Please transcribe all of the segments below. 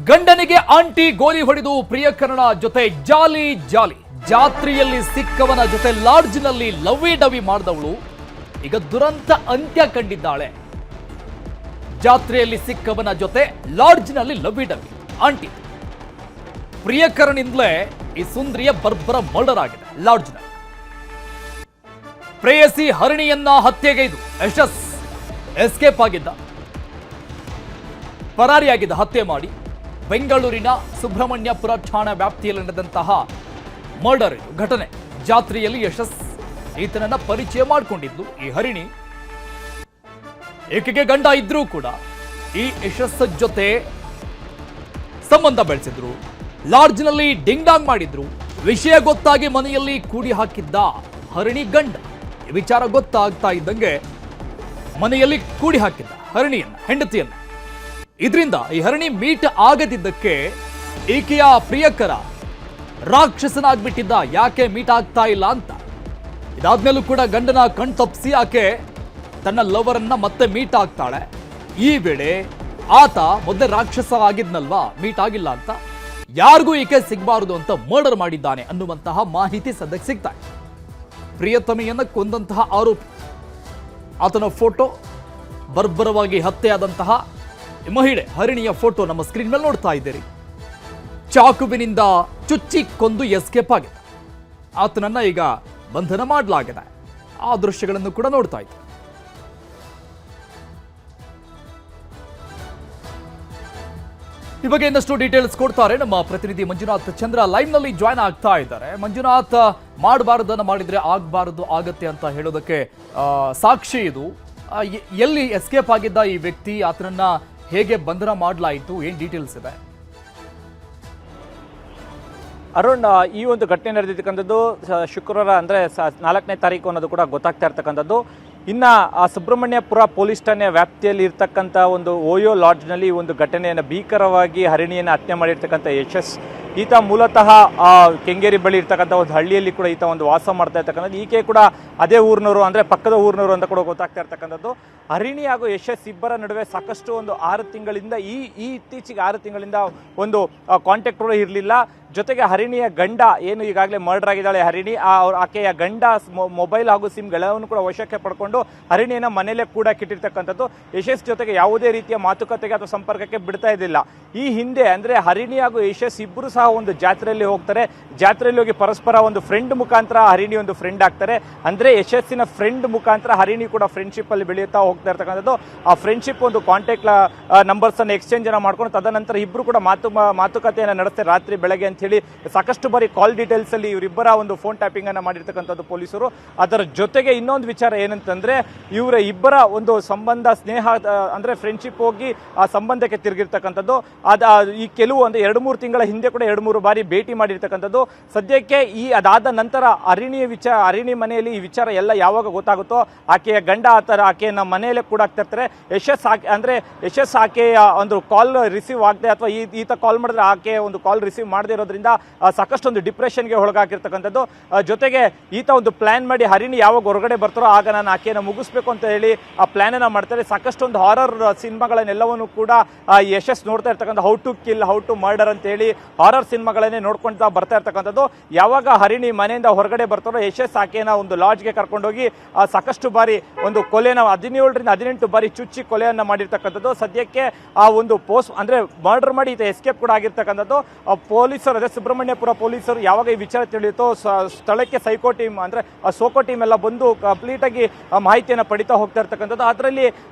ಗಂಡನಿಗೆ ಆಂಟಿ ಗೋಲಿ ಹೊಡೆದು ಪ್ರಿಯಕರನ ಜೊತೆ ಜಾಲಿ ಜಾಲಿ ಜಾತ್ರೆಯಲ್ಲಿ ಸಿಕ್ಕವನ ಜೊತೆ ಲಾಡ್ಜ್ನಲ್ಲಿ ಲವ್ವಿ ಡವಿ ಮಾಡಿದವಳು ಈಗ ದುರಂತ ಅಂತ್ಯ ಕಂಡಿದ್ದಾಳೆ. ಜಾತ್ರೆಯಲ್ಲಿ ಸಿಕ್ಕವನ ಜೊತೆ ಲಾಡ್ಜ್ನಲ್ಲಿ ಲವ್ವಿ ಡವಿ ಆಂಟಿ ಪ್ರಿಯಕರನಿಂದಲೇ ಈ ಸುಂದರಿಯ ಬರ್ಬರ ಮರ್ಡರ್ ಆಗಿದೆ. ಲಾಡ್ಜ್ನಲ್ಲಿ ಪ್ರೇಯಸಿ ಹರಿಣಿಯನ್ನ ಹತ್ಯೆಗೈದು ಯಶಸ್ ಎಸ್ಕೇಪ್ ಆಗಿದ್ದ, ಪರಾರಿಯಾಗಿದ್ದ. ಹತ್ಯೆ ಮಾಡಿ ಬೆಂಗಳೂರಿನ ಸುಬ್ರಹ್ಮಣ್ಯಪುರ ಠಾಣಾ ವ್ಯಾಪ್ತಿಯಲ್ಲಿ ನಡೆದಂತಹ ಮರ್ಡರ್ ಇದು ಘಟನೆ. ಜಾತ್ರೆಯಲ್ಲಿ ಯಶಸ್ ಈತನನ್ನ ಪರಿಚಯ ಮಾಡಿಕೊಂಡಿದ್ಲು ಈ ಹರಿಣಿ. ಈಕೆಗೆ ಗಂಡ ಇದ್ರೂ ಕೂಡ ಈ ಯಶಸ್ ಜೊತೆ ಸಂಬಂಧ ಬೆಳೆಸಿದ್ರು, ಲಾಡ್ಜ್ನಲ್ಲಿ ಡಿಂಗ್ ಡಾಂಗ್ ಮಾಡಿದ್ರು. ವಿಷಯ ಗೊತ್ತಾಗಿ ಮನೆಯಲ್ಲಿ ಕೂಡಿ ಹಾಕಿದ್ದ ಹರಿಣಿ ಗಂಡ. ಈ ವಿಚಾರ ಗೊತ್ತಾಗ್ತಾ ಇದ್ದಂಗೆ ಮನೆಯಲ್ಲಿ ಕೂಡಿ ಹಾಕಿದ್ದ ಹರಿಣಿಯನ್ನ, ಹೆಂಡತಿಯನ್ನ. ಇದರಿಂದ ಈ ಹರಿಣಿ ಮೀಟ್ ಆಗದಿದ್ದಕ್ಕೆ ಈಕೆಯ ಪ್ರಿಯಕರ ರಾಕ್ಷಸನಾಗ್ಬಿಟ್ಟಿದ್ದ. ಯಾಕೆ ಮೀಟ್ ಆಗ್ತಾ ಇಲ್ಲ ಅಂತ. ಇದಾದ್ಮೇಲೂ ಕೂಡ ಗಂಡನ ಕಣ್ ತಪ್ಪಿಸಿ ಆಕೆ ತನ್ನ ಲವರನ್ನ ಮತ್ತೆ ಮೀಟ್ ಆಗ್ತಾಳೆ. ಈ ವೇಳೆ ಆತ ಮೊದಲೇ ರಾಕ್ಷಸ ಆಗಿದ್ನಲ್ವಾ, ಮೀಟ್ ಆಗಿಲ್ಲ ಅಂತ, ಯಾರಿಗೂ ಈಕೆ ಸಿಗಬಾರದು ಅಂತ ಮರ್ಡರ್ ಮಾಡಿದ್ದಾನೆ ಅನ್ನುವಂತಹ ಮಾಹಿತಿ ಸದ್ಯಕ್ಕೆ ಸಿಗ್ತಾ ಇದೆ. ಪ್ರಿಯತಮೆಯನ್ನ ಕೊಂದಂತಹ ಆರೋಪಿ, ಆತನ ಫೋಟೋ, ಬರ್ಬರವಾಗಿ ಹತ್ಯೆಯಾದಂತಹ ಮಹಿಳೆ ಹರಿಣಿಯ ಫೋಟೋ ನಮ್ಮ ಸ್ಕ್ರೀನ್ ಮೇಲೆ ನೋಡ್ತಾ ಇದ್ದೀರಿ. ಚಾಕುವಿನಿಂದ ಚುಚ್ಚಿ ಕೊಂದು ಎಸ್ಕೇಪ್ ಆಗಿದೆ. ಆತನನ್ನ ಈಗ ಬಂಧನ ಮಾಡಲಾಗಿದೆ. ಆ ದೃಶ್ಯಗಳನ್ನು ಕೂಡ ನೋಡ್ತಾ ಇದ್ದೀರಿ. ಈ ಬಗ್ಗೆ ಇನ್ನಷ್ಟು ಡೀಟೇಲ್ಸ್ ಕೊಡ್ತಾರೆ ನಮ್ಮ ಪ್ರತಿನಿಧಿ ಮಂಜುನಾಥ್ ಚಂದ್ರ. ಲೈವ್ ನಲ್ಲಿ ಜಾಯ್ನ್ ಆಗ್ತಾ ಇದ್ದಾರೆ. ಮಂಜುನಾಥ್, ಮಾಡಬಾರದನ್ನ ಮಾಡಿದ್ರೆ ಆಗಬಾರದು ಆಗತ್ತೆ ಅಂತ ಹೇಳೋದಕ್ಕೆ ಸಾಕ್ಷಿ ಇದು. ಎಲ್ಲಿ ಎಸ್ಕೇಪ್ ಆಗಿದ್ದ ಈ ವ್ಯಕ್ತಿ, ಆತನನ್ನ ಹೇಗೆ ಬಂಧನ ಮಾಡಲಾಯಿತು, ಏನ್ ಡೀಟೇಲ್ಸ್ ಇದೆ? ಅರುಣ್, ಈ ಒಂದು ಘಟನೆ ನಡೆದಿರ್ತಕ್ಕಂಥದ್ದು ಶುಕ್ರವಾರ ಅಂದರೆ 4ನೇ ತಾರೀಕು ಅನ್ನೋದು ಕೂಡ ಗೊತ್ತಾಗ್ತಾ ಇರ್ತಕ್ಕಂಥದ್ದು. ಇನ್ನು ಆ ಸುಬ್ರಹ್ಮಣ್ಯಪುರ ಪೊಲೀಸ್ ಠಾಣೆ ವ್ಯಾಪ್ತಿಯಲ್ಲಿ ಇರ್ತಕ್ಕಂಥ ಒಂದು ಓಯೋ ಲಾಡ್ಜ್ನಲ್ಲಿ ಈ ಒಂದು ಘಟನೆಯನ್ನು ಭೀಕರವಾಗಿ ಹರಿಣಿಯನ್ನು ಹತ್ಯೆ ಮಾಡಿರ್ತಕ್ಕಂಥ ಯಶಸ್, ಈತ ಮೂಲತಃ ಕೆಂಗೇರಿ ಬಳಿ ಇರ್ತಕ್ಕಂಥ ಒಂದು ಹಳ್ಳಿಯಲ್ಲಿ ಕೂಡ ಈತ ಒಂದು ವಾಸ ಮಾಡ್ತಾ ಇರ್ತಕ್ಕಂಥದ್ದು. ಈಕೆ ಕೂಡ ಅದೇ ಊರಿನವರು, ಅಂದರೆ ಪಕ್ಕದ ಊರಿನವರು ಅಂತ ಕೂಡ ಗೊತ್ತಾಗ್ತಾ ಇರ್ತಕ್ಕಂಥದ್ದು. ಹರಿಣಿ ಹಾಗೂ ಯಶಸ್ ಇಬ್ಬರ ನಡುವೆ ಸಾಕಷ್ಟು ಒಂದು 6 ತಿಂಗಳಿಂದ ಇತ್ತೀಚೆಗೆ 6 ತಿಂಗಳಿಂದ ಒಂದು ಕಾಂಟ್ಯಾಕ್ಟ್ ಕೂಡ ಇರಲಿಲ್ಲ. ಜೊತೆಗೆ ಹರಿಣಿಯ ಗಂಡ ಏನು ಈಗಾಗಲೇ ಮರ್ಡರ್ ಆಗಿದ್ದಾಳೆ ಹರಿಣಿ, ಆಕೆಯ ಗಂಡ ಮೊಬೈಲ್ ಹಾಗೂ ಸಿಮ್ಗಳನ್ನು ಕೂಡ ವಶಕ್ಕೆ ಪಡ್ಕೊಂಡು ಹರಿಣಿಯನ್ನು ಮನೆಯಲ್ಲೇ ಕೂಡ ಕಿಟ್ಟಿರ್ತಕ್ಕಂಥದ್ದು. ಯಶಸ್ ಜೊತೆಗೆ ಯಾವುದೇ ರೀತಿಯ ಮಾತುಕತೆಗೆ ಅಥವಾ ಸಂಪರ್ಕಕ್ಕೆ ಬಿಡ್ತಾ ಇದ್ದಿಲ್ಲ. ಈ ಹಿಂದೆ ಅಂದರೆ ಹರಿಣಿ ಹಾಗೂ ಯಶಸ್ ಇಬ್ಬರು ಸಹ ಒಂದು ಜಾತ್ರೆಯಲ್ಲಿ ಹೋಗ್ತಾರೆ. ಜಾತ್ರೆಯಲ್ಲಿ ಹೋಗಿ ಪರಸ್ಪರ ಒಂದು ಫ್ರೆಂಡ್ ಮುಖಾಂತರ ಹರಿಣಿ ಒಂದು ಫ್ರೆಂಡ್ ಆಗ್ತಾರೆ. ಅಂದರೆ ಯಶಸ್ಸಿನ ಫ್ರೆಂಡ್ ಮುಖಾಂತರ ಹರಿಣಿ ಕೂಡ ಫ್ರೆಂಡ್ಶಿಪ್ ಅಲ್ಲಿ ಬೆಳೆಯುತ್ತಾ ಹೋಗ್ತಾ ಇರ್ತಕ್ಕಂಥದ್ದು. ಆ ಫ್ರೆಂಡ್ಶಿಪ್ ಒಂದು ಕಾಂಟ್ಯಾಕ್ಟ್ ನಂಬರ್ಸ್ ಅನ್ನು ಎಕ್ಸ್ಚೇಂಜ್ ಅನ್ನು ಮಾಡ್ಕೊಂಡು ತದನಂತರ ಇಬ್ಬರು ಕೂಡ ಮಾತುಕತೆಯನ್ನು ನಡೆಸ್ತಾರೆ ರಾತ್ರಿ ಬೆಳಗ್ಗೆ ಅಂತ ಹೇಳಿ. ಸಾಕಷ್ಟು ಬಾರಿ ಕಾಲ್ ಡೀಟೇಲ್ಸ್ ಅಲ್ಲಿ ಇವರಿಬ್ಬರ ಒಂದು ಫೋನ್ ಟ್ಯಾಪಿಂಗ್ ಅನ್ನ ಮಾಡಿರ್ತಕ್ಕಂಥದ್ದು ಪೊಲೀಸರು. ಅದರ ಜೊತೆಗೆ ಇನ್ನೊಂದು ವಿಚಾರ ಏನಂತಂದ್ರೆ, ಇವರ ಇಬ್ಬರ ಒಂದು ಸಂಬಂಧ, ಸ್ನೇಹ ಅಂದ್ರೆ ಫ್ರೆಂಡ್ಶಿಪ್ ಹೋಗಿ ಆ ಸಂಬಂಧಕ್ಕೆ ತಿರುಗಿರ್ತಕ್ಕಂಥದ್ದು. ಈ ಕೆಲವು ಒಂದು 2-3 ತಿಂಗಳ ಹಿಂದೆ ಕೂಡ 2-3 ಬಾರಿ ಭೇಟಿ ಮಾಡಿರ್ತಕ್ಕಂಥದ್ದು. ಸದ್ಯಕ್ಕೆ ಅದಾದ ನಂತರ ಹರಿಣಿ ಮನೆಯಲ್ಲಿ ಈ ವಿಚಾರ ಎಲ್ಲ ಯಾವಾಗ ಗೊತ್ತಾಗುತ್ತೋ, ಆಕೆಯ ಗಂಡ ಆಕೆಯನ್ನ ಮನೆಯಲ್ಲೇ ಕೂಡ ಆಗ್ತಾ ಇರ್ತಾರೆ. ಯಶಸ್ ಆಕೆಯ ಒಂದು ಕಾಲ್ ರಿಸೀವ್ ಆಗದೆ ಅಥವಾ ಈತ ಕಾಲ್ ಮಾಡಿದ್ರೆ ಆಕೆ ಒಂದು ಕಾಲ್ ರಿಸೀವ್ ಮಾಡದೇ ಇರೋದ್ರಿಂದ ಸಾಕಷ್ಟೊಂದು ಡಿಪ್ರೆಷನ್ಗೆ ಒಳಗಾಗಿರ್ತಕ್ಕಂಥದ್ದು. ಜೊತೆಗೆ ಈತ ಒಂದು ಪ್ಲಾನ್ ಮಾಡಿ ಹರಿಣಿ ಯಾವಾಗ ಹೊರಗಡೆ ಬರ್ತಾರೋ ಆಗ ನಾನು ಆಕೆಯನ್ನು ಮುಗಿಸ್ಬೇಕು ಅಂತ ಹೇಳಿ ಆ ಪ್ಲಾನ್ ಅನ್ನ ಮಾಡ್ತಾರೆ. ಸಾಕಷ್ಟೊಂದು ಹಾರರ್ ಸಿನಿಮಾಗಳನ್ನೆಲ್ಲವನ್ನು ಕೂಡ ಯಶಸ್ ನೋಡ್ತಾ ಇರ್ತಕ್ಕಂಥ, how to kill, how to murder ಅಂತ ಹೇಳಿ ಹಾರರ್ ಸಿನಿಮಾಗಳನ್ನೇ ನೋಡ್ಕೊಂತಾ ಬರ್ತಾ ಇರ್ತಕ್ಕಂಥದ್ದು. ಯಾವಾಗ ಹರಿಣಿ ಮನೆಯಿಂದ ಹೊರಗಡೆ ಬರ್ತಾರೋ ಯಶಸ್ ಆಕೆಯನ್ನ ಒಂದು ಲಾಡ್ಜ್ಗೆ ಕರ್ಕೊಂಡೋಗಿ ಸಾಕಷ್ಟು ಬಾರಿ ಒಂದು ಕೊಲೆನ 17ರಿಂದ 18 ಬಾರಿ ಚುಚ್ಚಿ ಕೊಲೆಯನ್ನ ಮಾಡಿರ್ತಕ್ಕಂಥದ್ದು. ಸದ್ಯಕ್ಕೆ ಆ ಒಂದು ಮರ್ಡರ್ ಮಾಡಿ ಈತ ಎಸ್ಕೇಪ್ ಕೂಡ ಆಗಿರ್ತಕ್ಕಂಥದ್ದು. ಪೊಲೀಸರು, ಅದೇ ಸುಬ್ರಹ್ಮಣ್ಯಪುರ ಪೊಲೀಸರು ಯಾವಾಗ ಈ ವಿಚಾರ ತಿಳಿಯುತ್ತೋ ಸ್ಥಳಕ್ಕೆ ಸೈಕೋ ಟೀಮ್ ಅಂದ್ರೆ ಸೋಕೋ ಟೀಮ್ ಎಲ್ಲ ಬಂದು ಕಂಪ್ಲೀಟ್ ಆಗಿ ಮಾಹಿತಿಯನ್ನು ಪಡಿತಾ ಹೋಗ್ತಾ ಇರ್ತಕ್ಕಂಥದ್ದು. ಅದರಲ್ಲಿ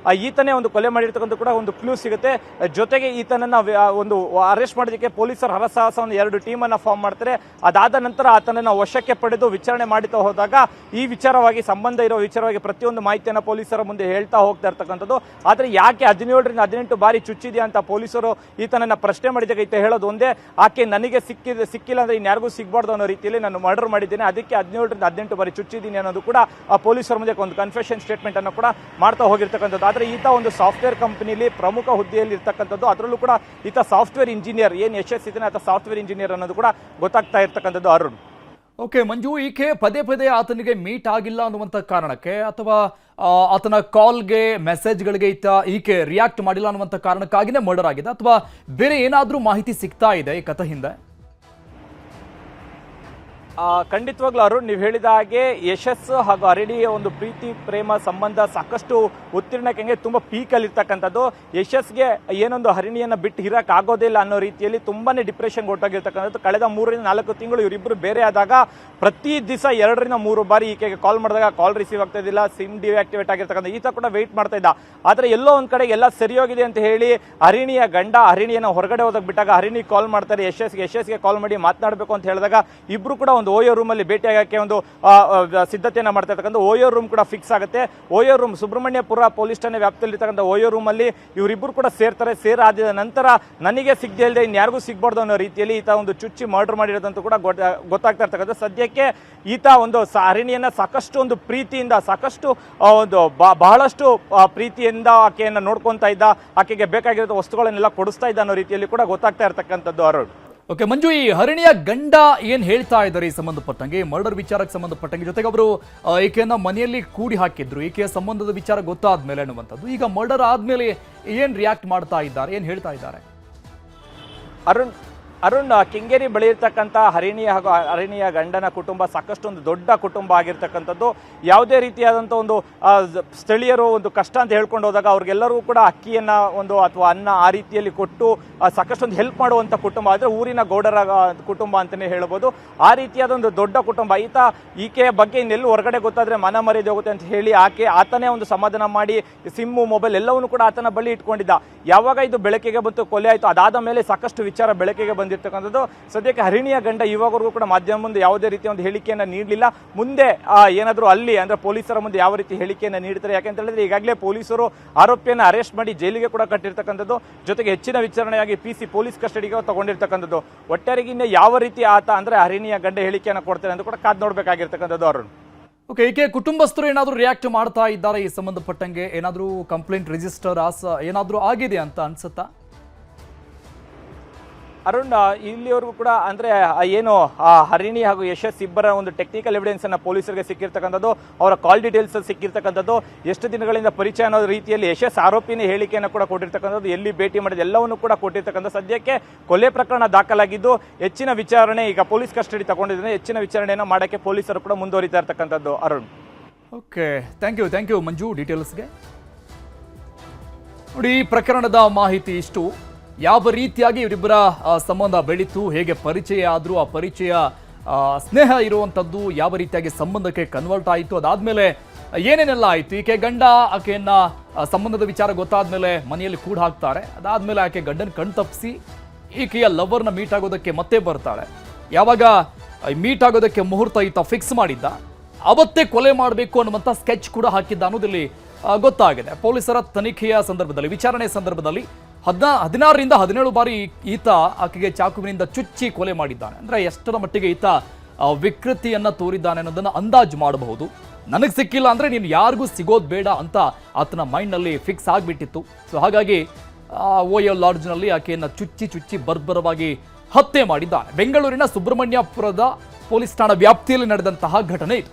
ಈತನೇ ಒಂದು ಕೊಲೆ ಮಾಡಿರ್ತಕ್ಕಂಥ ಕೂಡ ಒಂದು ಕ್ಲೂ ಸಿಗುತ್ತೆ. ಜೊತೆಗೆ ಈತನನ್ನ ಒಂದು ಅರೆಸ್ಟ್ ಮಾಡೋದಕ್ಕೆ ಪೊಲೀಸರು ಹರಸಾಹಸವನ್ನು 2 ಟೀಮ್ ಅನ್ನ ಫಾರ್ಮ್ ಮಾಡ್ತಾರೆ. ಅದಾದ ನಂತರ ಆತನನ್ನ ವಶಕ್ಕೆ ಪಡೆದು ವಿಚಾರಣೆ ಮಾಡುತ್ತಾ ಹೋದಾಗ ಈ ವಿಚಾರವಾಗಿ ಸಂಬಂಧ ಇರೋ ವಿಚಾರವಾಗಿ ಪ್ರತಿಯೊಂದು ಮಾಹಿತಿಯನ್ನು ಪೊಲೀಸರ ಮುಂದೆ ಹೇಳ್ತಾ ಹೋಗ್ತಾ ಇರ್ತಕ್ಕಂಥದ್ದು. ಆದರೆ ಯಾಕೆ 17ರಿಂದ 18 ಬಾರಿ ಚುಚ್ಚಿದೆಯಾ ಅಂತ ಪೊಲೀಸರು ಈತನನ್ನ ಪ್ರಶ್ನೆ ಮಾಡಿದಾಗ ಈತ ಹೇಳೋದು ಒಂದೇ, ಆಕೆ ನನಗೆ ಸಿಕ್ಕಿಲ್ಲ ಅಂದ್ರೆ ಇನ್ಯಾರಿಗೂ ಸಿಗಬಾರ್ದು ಅನ್ನೋ ರೀತಿಯಲ್ಲಿ ನಾನು ಮರ್ಡರ್ ಮಾಡಿದ್ದೇನೆ, ಅದಕ್ಕೆ 17ರಿಂದ 18 ಬಾರಿ ಚುಚ್ಚಿದ್ದೀನಿ ಅನ್ನೋದು ಕೂಡ ಆ ಪೊಲೀಸರ ಮುಂದೆ ಒಂದು ಕನ್ಫೆಷನ್ ಸ್ಟೇಟ್ಮೆಂಟ್ ಅನ್ನು ಕೂಡ ಮಾಡ್ತಾ ಹೋಗಿರ್ತಕ್ಕಂಥದ್ದು. ಆದರೆ ಈತ ಒಂದು ಸಾಫ್ಟ್ವೇರ್ ಕಂಪನಿಯಲ್ಲಿ ಪ್ರಮುಖ ಹುದ್ದೆಯಲ್ಲಿ ಇರ್ತಕ್ಕಂಥದ್ದು. ಅದರಲ್ಲೂ ಕೂಡ ಈತ ಸಾಫ್ಟ್ವೇರ್ ಇಂಜಿನಿಯರ್, ಏನು ಯಶಸ್ ಇದ್ದಾನೆ ಆತ ಸಾಫ್ಟ್ವೇರ್ ಇಂಜಿನಿಯರ್ ಅನ್ನೋದು ಕೂಡ ಗೊತ್ತಾಗ್ತಾ ಇರ್ತಕ್ಕಂಥದ್ದು. ಅರುಣ್, ಓಕೆ ಮಂಜು, ಈಕೆ ಪದೇ ಪದೇ ಆತನಿಗೆ ಮೀಟ್ ಆಗಿಲ್ಲ ಅನ್ನುವಂಥ ಕಾರಣಕ್ಕೆ ಅಥವಾ ಆತನ ಕಾಲ್ಗೆ ಮೆಸೇಜ್ಗಳಿಗೆ ಈಕೆ ರಿಯಾಕ್ಟ್ ಮಾಡಿಲ್ಲ ಅನ್ನುವಂಥ ಕಾರಣಕ್ಕಾಗಿನೇ ಮರ್ಡರ್ ಆಗಿದೆ ಅಥವಾ ಬೇರೆ ಏನಾದರೂ ಮಾಹಿತಿ ಸಿಗ್ತಾ ಇದೆ ಈ ಕಥೆ ಹಿಂದೆ? ಖಂಡಿತವಾಗ್ಲೂ ಅರುಣ್, ನೀವು ಹೇಳಿದ ಹಾಗೆ ಯಶಸ್ಸು ಹಾಗೂ ಹರಿಣಿಯ ಒಂದು ಪ್ರೀತಿ ಪ್ರೇಮ ಸಂಬಂಧ ಸಾಕಷ್ಟು ಉತ್ತೀರ್ಣಕ್ಕೆ ತುಂಬಾ ಪೀಕಲ್ಲಿ ಇರ್ತಕ್ಕಂಥದ್ದು. ಯಶಸ್ಗೆ ಏನೊಂದು ಹರಿಣಿಯನ್ನ ಬಿಟ್ಟು ಇರಕ್ ಆಗೋದಿಲ್ಲ ಅನ್ನೋ ರೀತಿಯಲ್ಲಿ ತುಂಬಾನೇ ಡಿಪ್ರೆಷನ್ ಹೊರಟೋಗಿರ್ತಕ್ಕಂಥದ್ದು. ಕಳೆದ 3-4 ತಿಂಗಳು ಇವರಿಬ್ಬರು ಬೇರೆ ಆದಾಗ ಪ್ರತಿ ದಿವಸ 2-3 ಬಾರಿ ಈಕೆಗೆ ಕಾಲ್ ಮಾಡಿದಾಗ ಕಾಲ್ ರಿಸೀವ್ ಆಗ್ತಾ ಇದ್ದಿಲ್ಲ, ಸಿಮ್ ಡಿಆಕ್ಟಿವೇಟ್ ಆಗಿರ್ತಕ್ಕಂಥ ಈತ ಕೂಡ ವೆಯ್ಟ್ ಮಾಡ್ತಾ ಇದ್ದ. ಆದ್ರೆ ಎಲ್ಲೋ ಒಂದ್ ಕಡೆ ಎಲ್ಲ ಸರಿ ಹೋಗಿದೆ ಅಂತ ಹೇಳಿ ಹರಿಣಿಯ ಗಂಡ ಹರಿಣಿಯನ್ನ ಹೊರಗಡೆ ಹೋದಾಗ ಬಿಟ್ಟಾಗ ಹರಿಣಿ ಕಾಲ್ ಮಾಡ್ತಾರೆ ಯಶಸ್ಗೆ ಕಾಲ್ ಮಾಡಿ ಮಾತನಾಡಬೇಕು ಅಂತ ಹೇಳಿದಾಗ ಇಬ್ರು ಕೂಡ ಒಂದು ಓಯೋ ರೂಮ್ ಅಲ್ಲಿ ಭೇಟಿ ಆಗಕ್ಕೆ ಒಂದು ಸಿದ್ಧತೆಯನ್ನ ಮಾಡ್ತಾ ಇರ್ತಕ್ಕಂಥ ಓಯೋ ರೂಮ್ ಕೂಡ ಫಿಕ್ಸ್ ಆಗುತ್ತೆ. ಓಯೋ ರೂಮ್ ಸುಬ್ರಹ್ಮಣ್ಯಪುರ ಪೊಲೀಸ್ ಠಾಣೆ ವ್ಯಾಪ್ತಿಯಲ್ಲಿ ಇರ್ತಕ್ಕಂಥ ಓಯೋ ರೂಮ್ ಅಲ್ಲಿ ಇವರಿಬ್ಬರು ಕೂಡ ಸೇರ್ತಾರೆ. ಸೇರಾದ ನಂತರ ನನಗೆ ಸಿಗದೆ ಇಲ್ಲದೆ ಇನ್ಯಾರಿಗೂ ಸಿಗ್ಬಾರ್ದು ಅನ್ನೋ ರೀತಿಯಲ್ಲಿ ಈತ ಒಂದು ಚುಚ್ಚಿ ಮರ್ಡರ್ ಮಾಡಿರೋದಂತೂ ಕೂಡ ಗೊತ್ತಾಗ್ತಾ ಇರ್ತಕ್ಕಂಥ. ಸದ್ಯಕ್ಕೆ ಈತ ಒಂದು ಹರಿಣಿಯನ್ನ ಸಾಕಷ್ಟು ಒಂದು ಪ್ರೀತಿಯಿಂದ ಸಾಕಷ್ಟು ಒಂದು ಬಹಳಷ್ಟು ಪ್ರೀತಿಯಿಂದ ಆಕೆಯನ್ನ ನೋಡ್ಕೊಂತಾ ಇದ್ದ, ಆಕೆಗೆ ಬೇಕಾಗಿರೋ ವಸ್ತುಗಳನ್ನೆಲ್ಲ ಕೊಡಿಸ್ತಾ ಇದ್ದ ಅನ್ನೋ ರೀತಿಯಲ್ಲಿ ಕೂಡ ಗೊತ್ತಾಗ್ತಾ ಇರ್ತಕ್ಕಂಥದ್ದು ಅರುಣ್. ಓಕೆ ಮಂಜು, ಈ ಹರಿಣಿಯ ಗಂಡ ಏನ್ ಹೇಳ್ತಾ ಇದ್ದಾರೆ ಈ ಸಂಬಂಧಪಟ್ಟಂಗೆ, ಮರ್ಡರ್ ವಿಚಾರಕ್ಕೆ ಸಂಬಂಧಪಟ್ಟಂಗೆ, ಜೊತೆಗೆ ಅವರು ಈಕೆಯನ್ನ ಮನೆಯಲ್ಲಿ ಕೂಡಿ ಹಾಕಿದ್ರು ಈಕೆಯ ಸಂಬಂಧದ ವಿಚಾರ ಗೊತ್ತಾದ್ಮೇಲೆ ಅನ್ನುವಂಥದ್ದು. ಈಗ ಮರ್ಡರ್ ಆದ್ಮೇಲೆ ಏನ್ ರಿಯಾಕ್ಟ್ ಮಾಡ್ತಾ ಇದ್ದಾರೆ, ಏನ್ ಹೇಳ್ತಾ ಇದ್ದಾರೆ? ಅರುಣ್, ಕೆಂಗೇರಿ ಬಳಿ ಇರ್ತಕ್ಕಂಥ ಹರಿಣಿಯ ಹಾಗೂ ಹರಿಣಿಯ ಗಂಡನ ಕುಟುಂಬ ಸಾಕಷ್ಟು ಒಂದು ದೊಡ್ಡ ಕುಟುಂಬ ಆಗಿರ್ತಕ್ಕಂಥದ್ದು. ಯಾವುದೇ ರೀತಿಯಾದಂಥ ಒಂದು ಸ್ಥಳೀಯರು ಒಂದು ಕಷ್ಟ ಅಂತ ಹೇಳ್ಕೊಂಡು ಹೋದಾಗ ಅವ್ರಿಗೆಲ್ಲರೂ ಕೂಡ ಅಕ್ಕಿಯನ್ನ ಒಂದು ಅಥವಾ ಅನ್ನ ಆ ರೀತಿಯಲ್ಲಿ ಕೊಟ್ಟು ಸಾಕಷ್ಟು ಒಂದು ಹೆಲ್ಪ್ ಮಾಡುವಂಥ ಕುಟುಂಬ. ಆದರೆ ಊರಿನ ಗೌಡರ ಕುಟುಂಬ ಅಂತಲೇ ಹೇಳ್ಬೋದು. ಆ ರೀತಿಯಾದ ಒಂದು ದೊಡ್ಡ ಕುಟುಂಬ. ಈಕೆಯ ಬಗ್ಗೆ ಇನ್ನೆಲ್ಲೂ ಹೊರಗಡೆ ಗೊತ್ತಾದ್ರೆ ಮನ ಮರ್ಯಾದೆ ಹೋಗುತ್ತೆ ಅಂತ ಹೇಳಿ ಆತನೇ ಒಂದು ಸಮಾಧಾನ ಮಾಡಿ ಸಿಮ್ಮು ಮೊಬೈಲ್ ಎಲ್ಲವನ್ನೂ ಕೂಡ ಆತನ ಬಳಿ ಇಟ್ಕೊಂಡಿದ್ದ. ಯಾವಾಗ ಇದು ಬೆಳಕಿಗೆ ಬಂತು, ಕೊಲೆ ಆಯಿತು, ಅದಾದ ಮೇಲೆ ಸಾಕಷ್ಟು ವಿಚಾರ ಬೆಳಕಿಗೆ ಬಂದಿರ್ತಕ್ಕಂಥದ್ದು. ಸದ್ಯಕ್ಕೆ ಹರಿಣಿಯ ಗಂಡ ಇವಾಗವರೆಗೂ ಕೂಡ ಮಾಧ್ಯಮ ಮುಂದೆ ಯಾವುದೇ ರೀತಿಯ ಒಂದು ಹೇಳಿಕೆಯನ್ನು ನೀಡಲಿಲ್ಲ. ಮುಂದೆ ಏನಾದರೂ ಅಲ್ಲಿ ಅಂದ್ರೆ ಪೊಲೀಸರ ಮುಂದೆ ಯಾವ ರೀತಿ ಹೇಳಿಕೆಯನ್ನು ನೀಡ್ತಾರೆ, ಯಾಕೆಂತ ಹೇಳಿದ್ರೆ ಈಗಾಗಲೇ ಪೊಲೀಸರು ಆರೋಪಿಯನ್ನು ಅರೆಸ್ಟ್ ಮಾಡಿ ಜೈಲಿಗೆ ಕೂಡ ಕಟ್ಟಿರ್ತಕ್ಕಂಥದ್ದು. ಜೊತೆಗೆ ಹೆಚ್ಚಿನ ವಿಚಾರಣೆಯಾಗಿ PC ಪೊಲೀಸ್ ಕಸ್ಟಡಿಗೆ ತಗೊಂಡಿರ್ತಕ್ಕಂಥದ್ದು. ಒಟ್ಟಾರೆಗೆ ಇನ್ನು ಯಾವ ರೀತಿ ಆತ ಅಂದ್ರೆ ಹರಿಣಿಯ ಗಂಡ ಹೇಳಿಕೆಯನ್ನು ಕೊಡ್ತಾರೆ ಅಂತ ಕೂಡ ಕಾದು ನೋಡ್ಬೇಕಾಗಿರ್ತಕ್ಕಂಥದ್ದು ಅರುಣ್. ಓಕೆ, ಈಕೆ ಕುಟುಂಬಸ್ಥರು ಏನಾದರೂ ರಿಯಾಕ್ಟ್ ಮಾಡ್ತಾ ಇದ್ದಾರೆ ಈ ಸಂಬಂಧಪಟ್ಟಂಗೆ? ಏನಾದರೂ ಕಂಪ್ಲೇಂಟ್ ರಿಜಿಸ್ಟರ್ ಏನಾದರೂ ಆಗಿದೆ ಅಂತ ಅನ್ಸುತ್ತಾ ಅರುಣ್? ಇಲ್ಲಿವರೆಗೂ ಕೂಡ ಅಂದ್ರೆ ಏನು ಹರಿಣಿ ಹಾಗೂ ಯಶಸ್ ಇಬ್ಬರ ಒಂದು ಟೆಕ್ನಿಕಲ್ ಎವಿಡೆನ್ಸ್ ಅನ್ನ ಪೊಲೀಸರಿಗೆ ಸಿಕ್ಕಿರ್ತಕ್ಕಂಥದ್ದು, ಅವರ ಕಾಲ್ ಡೀಟೇಲ್ಸ್ ಸಿಕ್ಕಿರ್ತಕ್ಕಂಥದ್ದು, ಎಷ್ಟು ದಿನಗಳಿಂದ ಪರಿಚಯ ಅನ್ನೋ ರೀತಿಯಲ್ಲಿ ಯಶಸ್ ಆರೋಪಿನ ಹೇಳಿಕೆಯನ್ನು ಕೂಡ ಕೊಟ್ಟಿರ್ತಕ್ಕಂಥದ್ದು, ಎಲ್ಲಿ ಭೇಟಿ ಮಾಡಿದ ಎಲ್ಲವನ್ನು ಕೂಡ ಕೊಟ್ಟಿರ್ತಕ್ಕಂಥ. ಸದ್ಯಕ್ಕೆ ಕೊಲೆ ಪ್ರಕರಣ ದಾಖಲಾಗಿದ್ದು ಹೆಚ್ಚಿನ ವಿಚಾರಣೆ ಈಗ ಪೊಲೀಸ್ ಕಸ್ಟಡಿ ತಗೊಂಡಿದ್ರೆ ಹೆಚ್ಚಿನ ವಿಚಾರಣೆಯನ್ನು ಮಾಡಕ್ಕೆ ಪೊಲೀಸರು ಕೂಡ ಮುಂದುವರಿತಾ ಇರ್ತಕ್ಕಂಥದ್ದು ಅರುಣ್. ಓಕೆ, ಥ್ಯಾಂಕ್ ಯು ಮಂಜು ಡೀಟೇಲ್ಸ್ಗೆ. ನೋಡಿ, ಈ ಪ್ರಕರಣದ ಮಾಹಿತಿ ಇಷ್ಟು. ಯಾವ ರೀತಿಯಾಗಿ ಇವರಿಬ್ಬರ ಸಂಬಂಧ ಬೆಳೀತು, ಹೇಗೆ ಪರಿಚಯ ಆದರೂ, ಆ ಪರಿಚಯ ಸ್ನೇಹ ಇರುವಂಥದ್ದು ಯಾವ ರೀತಿಯಾಗಿ ಸಂಬಂಧಕ್ಕೆ ಕನ್ವರ್ಟ್ ಆಯಿತು, ಅದಾದಮೇಲೆ ಏನೇನೆಲ್ಲ ಆಯಿತು, ಈಕೆ ಗಂಡ ಆಕೆಯನ್ನ ಸಂಬಂಧದ ವಿಚಾರ ಗೊತ್ತಾದ್ಮೇಲೆ ಮನೆಯಲ್ಲಿ ಕೂಡ ಹಾಕ್ತಾರೆ. ಅದಾದಮೇಲೆ ಆಕೆ ಗಂಡನ ಕಣ್ತಪ್ಪಿಸಿ ಈಕೆಯ ಲವರ್ನ ಮೀಟ್ ಆಗೋದಕ್ಕೆ ಮತ್ತೆ ಬರ್ತಾಳೆ. ಯಾವಾಗ ಮೀಟ್ ಆಗೋದಕ್ಕೆ ಮುಹೂರ್ತ ಈತ ಫಿಕ್ಸ್ ಮಾಡಿದ್ದ, ಅವತ್ತೇ ಕೊಲೆ ಮಾಡಬೇಕು ಅನ್ನುವಂಥ ಸ್ಕೆಚ್ ಕೂಡ ಹಾಕಿದ್ದ ಅನ್ನೋದಿಲ್ಲಿ ಗೊತ್ತಾಗಿದೆ. ಪೊಲೀಸರ ತನಿಖೆಯ ಸಂದರ್ಭದಲ್ಲಿ, ವಿಚಾರಣೆಯ ಸಂದರ್ಭದಲ್ಲಿ 16ರಿಂದ 17 ಬಾರಿ ಈತ ಆಕೆಗೆ ಚಾಕುವಿನಿಂದ ಚುಚ್ಚಿ ಕೊಲೆ ಮಾಡಿದ್ದಾನೆ. ಅಂದರೆ ಎಷ್ಟರ ಮಟ್ಟಿಗೆ ಈತ ವಿಕೃತಿಯನ್ನ ತೋರಿದ್ದಾನೆ ಅನ್ನೋದನ್ನು ಅಂದಾಜು ಮಾಡಬಹುದು. ನನಗೆ ಸಿಕ್ಕಿಲ್ಲ ಅಂದರೆ ನೀನು ಯಾರಿಗೂ ಸಿಗೋದು ಬೇಡ ಅಂತ ಆತನ ಮೈಂಡ್ನಲ್ಲಿ ಫಿಕ್ಸ್ ಆಗಿಬಿಟ್ಟಿತ್ತು. ಸೊ ಹಾಗಾಗಿ ಓಯೋ ಲಾಡ್ಜ್ನಲ್ಲಿ ಆಕೆಯನ್ನು ಚುಚ್ಚಿ ಬರ್ಬರವಾಗಿ ಹತ್ಯೆ ಮಾಡಿದ್ದಾನೆ. ಬೆಂಗಳೂರಿನ ಸುಬ್ರಹ್ಮಣ್ಯಪುರದ ಪೊಲೀಸ್ ಠಾಣಾ ವ್ಯಾಪ್ತಿಯಲ್ಲಿ ನಡೆದಂತಹ ಘಟನೆ ಇದು.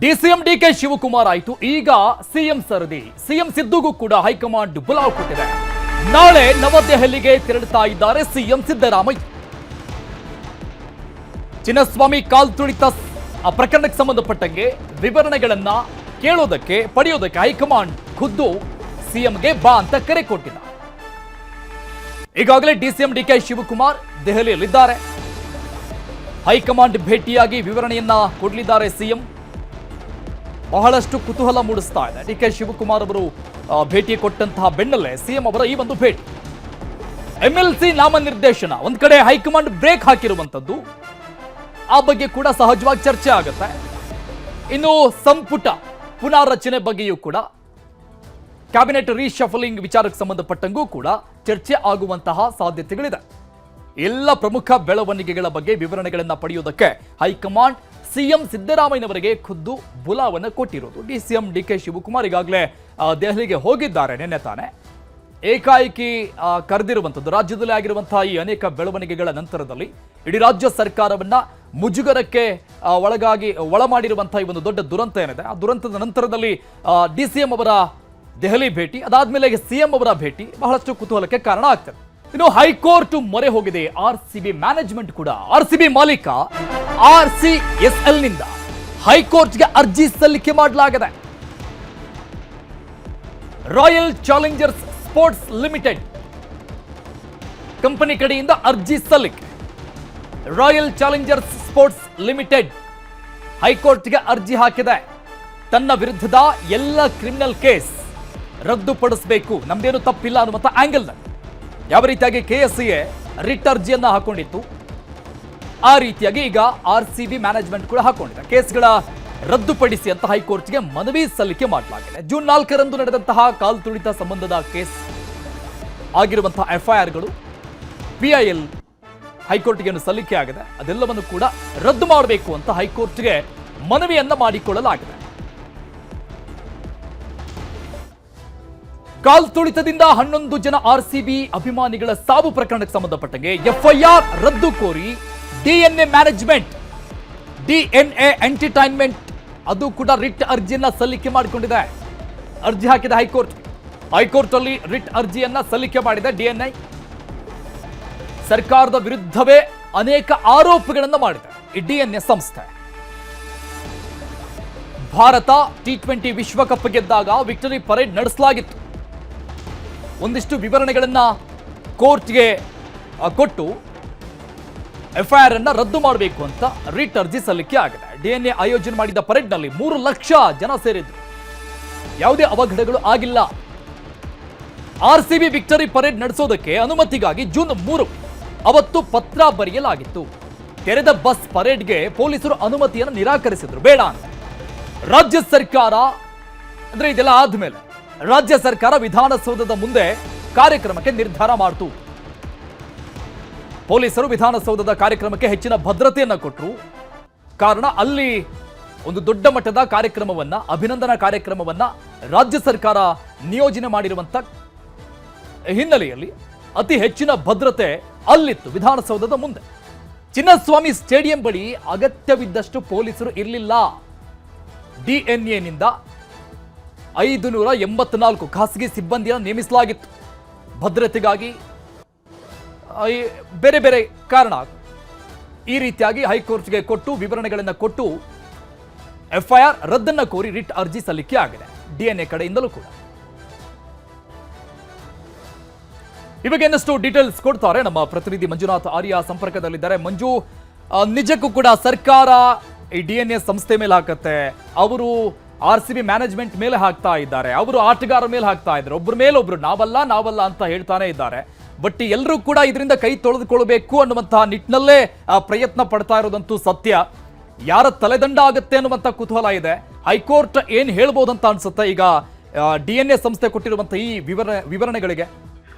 ಡಿಸಿಎಂ ಡಿಕೆ ಶಿವಕುಮಾರ್ ಆಯಿತು, ಈಗ ಸಿಎಂ ಸರದಿ. ಸಿಎಂ ಸಿದ್ದುಗೂ ಕೂಡ ಹೈಕಮಾಂಡ್ ಬುಲಾವ್ ಕೊಟ್ಟಿದೆ. ನಾಳೆ ನವದೆಹಲಿಗೆ ತೆರಳುತ್ತಾ ಇದ್ದಾರೆ ಸಿಎಂ ಸಿದ್ದರಾಮಯ್ಯ. ಚಿನ್ನಸ್ವಾಮಿ ಕಾಲ್ ತುಳಿತ ಪ್ರಕರಣಕ್ಕೆ ಸಂಬಂಧಪಟ್ಟಂಗೆ ವಿವರಣೆಗಳನ್ನ ಪಡೆಯೋದಕ್ಕೆ ಹೈಕಮಾಂಡ್ ಖುದ್ದು ಸಿಎಂಗೆ ಬಾ ಅಂತ ಕರೆ ಕೊಟ್ಟಿದೆ. ಈಗಾಗಲೇ ಡಿಸಿಎಂ ಡಿಕೆ ಶಿವಕುಮಾರ್ ದೆಹಲಿಯಲ್ಲಿದ್ದಾರೆ. ಹೈಕಮಾಂಡ್ ಭೇಟಿಯಾಗಿ ವಿವರಣೆಯನ್ನ ಕೊಡಲಿದ್ದಾರೆ ಸಿಎಂ. ಬಹಳಷ್ಟು ಕುತೂಹಲ ಮೂಡಿಸ್ತಾ ಇದೆ. ಡಿಕೆ ಶಿವಕುಮಾರ್ ಅವರು ಭೇಟಿ ಕೊಟ್ಟಂತಹ ಬೆನ್ನಲ್ಲೇ ಸಿಎಂ ಅವರ ಈ ಒಂದು ಭೇಟಿ. MLC ನಾಮನಿರ್ದೇಶನ ಒಂದ್ ಕಡೆ ಹೈಕಮಾಂಡ್ ಬ್ರೇಕ್ ಹಾಕಿರುವಂತದ್ದು, ಆ ಬಗ್ಗೆ ಕೂಡ ಸಹಜವಾಗಿ ಚರ್ಚೆ ಆಗುತ್ತೆ. ಇನ್ನು ಸಂಪುಟ ಪುನಾರಚನೆ ಬಗ್ಗೆಯೂ ಕೂಡ, ಕ್ಯಾಬಿನೆಟ್ ರೀಶಫಲಿಂಗ್ ವಿಚಾರಕ್ಕೆ ಸಂಬಂಧಪಟ್ಟಂಗೂ ಕೂಡ ಚರ್ಚೆ ಆಗುವಂತಹ ಸಾಧ್ಯತೆಗಳಿದೆ. ಎಲ್ಲ ಪ್ರಮುಖ ಬೆಳವಣಿಗೆಗಳ ಬಗ್ಗೆ ವಿವರಣೆಗಳನ್ನ ಪಡೆಯುವುದಕ್ಕೆ ಹೈಕಮಾಂಡ್ ಸಿಎಂ ಸಿದ್ದರಾಮಯ್ಯನವರಿಗೆ ಖುದ್ದು ಬುಲಾವನ್ನ ಕೊಟ್ಟಿರೋದು. ಸಿಎಂ ಡಿಕೆ ಶಿವಕುಮಾರ್ ಈಗಾಗಲೇ ದೆಹಲಿಗೆ ಹೋಗಿದ್ದಾರೆ ನಿನ್ನೆ ತಾನೆ. ಏಕಾಏಕಿ ಕರೆದಿರುವಂಥದ್ದು ರಾಜ್ಯದಲ್ಲಿ ಆಗಿರುವಂತಹ ಈ ಅನೇಕ ಬೆಳವಣಿಗೆಗಳ ನಂತರದಲ್ಲಿ ಇಡೀ ರಾಜ್ಯ ಸರ್ಕಾರವನ್ನ ಮುಜುಗರಕ್ಕೆ ಒಳ ಮಾಡಿರುವಂತಹ ಈ ಒಂದು ದೊಡ್ಡ ದುರಂತ ಏನಿದೆ, ಆ ದುರಂತದ ನಂತರದಲ್ಲಿ DCM ಅವರ ದೆಹಲಿ ಭೇಟಿ, ಅದಾದ್ಮೇಲೆ ಸಿಎಂ ಅವರ ಭೇಟಿ ಬಹಳಷ್ಟು ಕುತೂಹಲಕ್ಕೆ ಕಾರಣ ಆಗ್ತದೆ. ಇನ್ನು ಹೈಕೋರ್ಟ್ ಮೊರೆ ಹೋಗಿದೆ RCB ಮ್ಯಾನೇಜ್ಮೆಂಟ್ ಕೂಡ. RCB ಮಾಲೀಕ RCSL ನಿಂದ ಹೈಕೋರ್ಟ್ಗೆ ಅರ್ಜಿ ಸಲ್ಲಿಕೆ ಮಾಡಲಾಗಿದೆ. Royal Challengers sports limited company ಕಡೆಯಿಂದ ಅರ್ಜಿ ಸಲ್ಲಿಕೆ. ರಾಯಲ್ ಚಾಲೆಂಜರ್ಸ್ ಸ್ಪೋರ್ಟ್ಸ್ ಲಿಮಿಟೆಡ್ ಹೈಕೋರ್ಟ್ಗೆ ಅರ್ಜಿ ಹಾಕಿದೆ. ತನ್ನ ವಿರುದ್ಧದ ಎಲ್ಲ ಕ್ರಿಮಿನಲ್ ಕೇಸ್ ರದ್ದುಪಡಿಸಬೇಕು, ನಮ್ದೇನು ತಪ್ಪಿಲ್ಲ ಅನ್ನುವಂಥ ಆಂಗಲ್ನಲ್ಲಿ ಯಾವ ರೀತಿಯಾಗಿ KSCA ರಿಟ್ ಅರ್ಜಿಯನ್ನ ಹಾಕೊಂಡಿತ್ತು, ಆ ರೀತಿಯಾಗಿ ಈಗ RCB ಮ್ಯಾನೇಜ್ಮೆಂಟ್ ಕೂಡ ಹಾಕೊಂಡಿದೆ. ಕೇಸ್ಗಳ ರದ್ದುಪಡಿಸಿ ಅಂತ ಹೈಕೋರ್ಟ್ಗೆ ಮನವಿ ಸಲ್ಲಿಕೆ ಮಾಡಲಾಗಿದೆ. ಜೂನ್ 4ರಂದು ನಡೆದಂತಹ ಕಾಲ್ ತುಳಿತ ಸಂಬಂಧದ ಕೇಸ್ ಆಗಿರುವಂತಹ FIRಗಳು PIL ಹೈಕೋರ್ಟ್ಗೆ ಸಲ್ಲಿಕೆ ಆಗಿದೆ. ಅದೆಲ್ಲವನ್ನು ಕೂಡ ರದ್ದು ಮಾಡಬೇಕು ಅಂತ ಹೈಕೋರ್ಟ್ಗೆ ಮನವಿಯನ್ನ ಮಾಡಿಕೊಳ್ಳಲಾಗಿದೆ. ಕಾಲ್ ತುಳಿತದಿಂದ 11 ಜನ RCB ಅಭಿಮಾನಿಗಳ ಸಾವು ಪ್ರಕರಣಕ್ಕೆ ಸಂಬಂಧಪಟ್ಟಂಗೆ FIR ರದ್ದು ಕೋರಿ DNA ಮ್ಯಾನೇಜ್ಮೆಂಟ್, DNA ಎಂಟರ್ಟೈನ್ಮೆಂಟ್ ಅದು ಕೂಡ ರಿಟ್ ಅರ್ಜಿಯನ್ನ ಸಲ್ಲಿಕೆ ಮಾಡಿಕೊಂಡಿದೆ. ಅರ್ಜಿ ಹಾಕಿದ ಹೈಕೋರ್ಟ್ ಅಲ್ಲಿ ರಿಟ್ ಅರ್ಜಿಯನ್ನ ಸಲ್ಲಿಕೆ ಮಾಡಿದೆ. DNA ಸರ್ಕಾರದ ವಿರುದ್ಧವೇ ಅನೇಕ ಆರೋಪಗಳನ್ನು ಮಾಡಿದೆ ಈ DNA ಸಂಸ್ಥೆ. ಭಾರತ T20 ವಿಶ್ವಕಪ್ ಗೆದ್ದಾಗ ವಿಕ್ಟರಿ ಪರೇಡ್ ನಡೆಸಲಾಗಿತ್ತು. ಒಂದಿಷ್ಟು ವಿವರಣೆಗಳನ್ನ ಕೋರ್ಟ್ಗೆ ಕೊಟ್ಟು FIR ಅನ್ನ ರದ್ದು ಮಾಡಬೇಕು ಅಂತ ರಿಟ್ ಅರ್ಜಿ ಸಲ್ಲಿಕೆ ಆಗಿದೆ. DNA ಆಯೋಜನೆ ಮಾಡಿದ ಪರೇಡ್ನಲ್ಲಿ 3 ಲಕ್ಷ ಜನ ಸೇರಿದ್ರು. ಯಾವುದೇ ಅವಘಡಗಳು ಆಗಿಲ್ಲ. RCB ವಿಕ್ಟರಿ ಪರೇಡ್ ನಡೆಸೋದಕ್ಕೆ ಅನುಮತಿಗಾಗಿ ಜೂನ್ 3 ಅವತ್ತು ಪತ್ರ ಬರೆಯಲಾಗಿತ್ತು. ತೆರೆದ ಬಸ್ ಪರೇಡ್ಗೆ ಪೊಲೀಸರು ಅನುಮತಿಯನ್ನು ನಿರಾಕರಿಸಿದ್ರು, ಬೇಡ ಅಂತ. ರಾಜ್ಯ ಸರ್ಕಾರ ಅಂದ್ರೆ ಇದೆಲ್ಲ ಆದ್ಮೇಲೆ ರಾಜ್ಯ ಸರ್ಕಾರ ವಿಧಾನಸೌಧದ ಮುಂದೆ ಕಾರ್ಯಕ್ರಮಕ್ಕೆ ನಿರ್ಧಾರ ಮಾಡಿತು. ಪೊಲೀಸರು ವಿಧಾನಸೌಧದ ಕಾರ್ಯಕ್ರಮಕ್ಕೆ ಹೆಚ್ಚಿನ ಭದ್ರತೆಯನ್ನ ಕೊಟ್ಟರು. ಕಾರಣ ಅಲ್ಲಿ ಒಂದು ದೊಡ್ಡ ಮಟ್ಟದ ಕಾರ್ಯಕ್ರಮವನ್ನ, ಅಭಿನಂದನಾ ಕಾರ್ಯಕ್ರಮವನ್ನ ರಾಜ್ಯ ಸರ್ಕಾರ ನಿಯೋಜನೆ ಮಾಡಿರುವಂತ ಹಿನ್ನೆಲೆಯಲ್ಲಿ ಅತಿ ಹೆಚ್ಚಿನ ಭದ್ರತೆ ಅಲ್ಲಿತ್ತು ವಿಧಾನಸೌಧದ ಮುಂದೆ. ಚಿನ್ನಸ್ವಾಮಿ ಸ್ಟೇಡಿಯಂ ಬಳಿ ಅಗತ್ಯವಿದ್ದಷ್ಟು ಪೊಲೀಸರು ಇರಲಿಲ್ಲ. DNAನಿಂದ 584 ಖಾಸಗಿ ಸಿಬ್ಬಂದಿಯನ್ನು ನೇಮಿಸಲಾಗಿತ್ತು ಭದ್ರತೆಗಾಗಿ. ಬೇರೆ ಬೇರೆ ಕಾರಣ ಈ ರೀತಿಯಾಗಿ ಹೈಕೋರ್ಟ್ಗೆ ಕೊಟ್ಟು ವಿವರಣೆಗಳನ್ನು ಕೊಟ್ಟು FIR ರದ್ದನ್ನ ಕೋರಿ ರಿಟ್ ಅರ್ಜಿ ಸಲ್ಲಿಕೆ ಆಗಿದೆ DNA ಕಡೆಯಿಂದಲೂ ಕೂಡ. ಇವಾಗ ಇನ್ನಷ್ಟು ಡೀಟೇಲ್ಸ್ ಕೊಡ್ತಾರೆ ನಮ್ಮ ಪ್ರತಿನಿಧಿ ಮಂಜುನಾಥ್ ಆರ್ಯ ಸಂಪರ್ಕದಲ್ಲಿದ್ದಾರೆ. ಮಂಜು, ನಿಜಕ್ಕೂ ಕೂಡ ಸರ್ಕಾರ ಈ DNA ಸಂಸ್ಥೆ ಮೇಲೆ ಹಾಕತ್ತೆ, ಅವರು RCB ಮ್ಯಾನೇಜ್ಮೆಂಟ್ ಮೇಲೆ ಹಾಕ್ತಾ ಇದ್ದಾರೆ, ಅವರು ಆಟಗಾರರ ಮೇಲೆ ಹಾಕ್ತಾ ಇದ್ದಾರೆ, ಒಬ್ಬರ ಮೇಲೆ ಒಬ್ರು ನಾವಲ್ಲ ಅಂತ ಹೇಳ್ತಾನೆ ಇದ್ದಾರೆ. ಬಟ್ ಎಲ್ಲರೂ ಕೂಡ ಇದರಿಂದ ಕೈ ತೊಳೆದುಕೊಳ್ಬೇಕು ಅನ್ನುವಂತಹ ನಿಟ್ಟಿನಲ್ಲೇ ಪ್ರಯತ್ನ ಪಡ್ತಾ ಇರೋದಂತೂ ಸತ್ಯ. ಯಾರ ತಲೆದಂಡ ಆಗುತ್ತೆ ಅನ್ನುವಂಥ ಕುತೂಹಲ ಇದೆ. ಹೈಕೋರ್ಟ್ ಏನ್ ಹೇಳ್ಬೋದಂತ ಅನ್ಸುತ್ತೆ ಈಗ DNA ಸಂಸ್ಥೆ ಕೊಟ್ಟಿರುವಂತಹ ಈ ವಿವರಣೆಗಳಿಗೆ?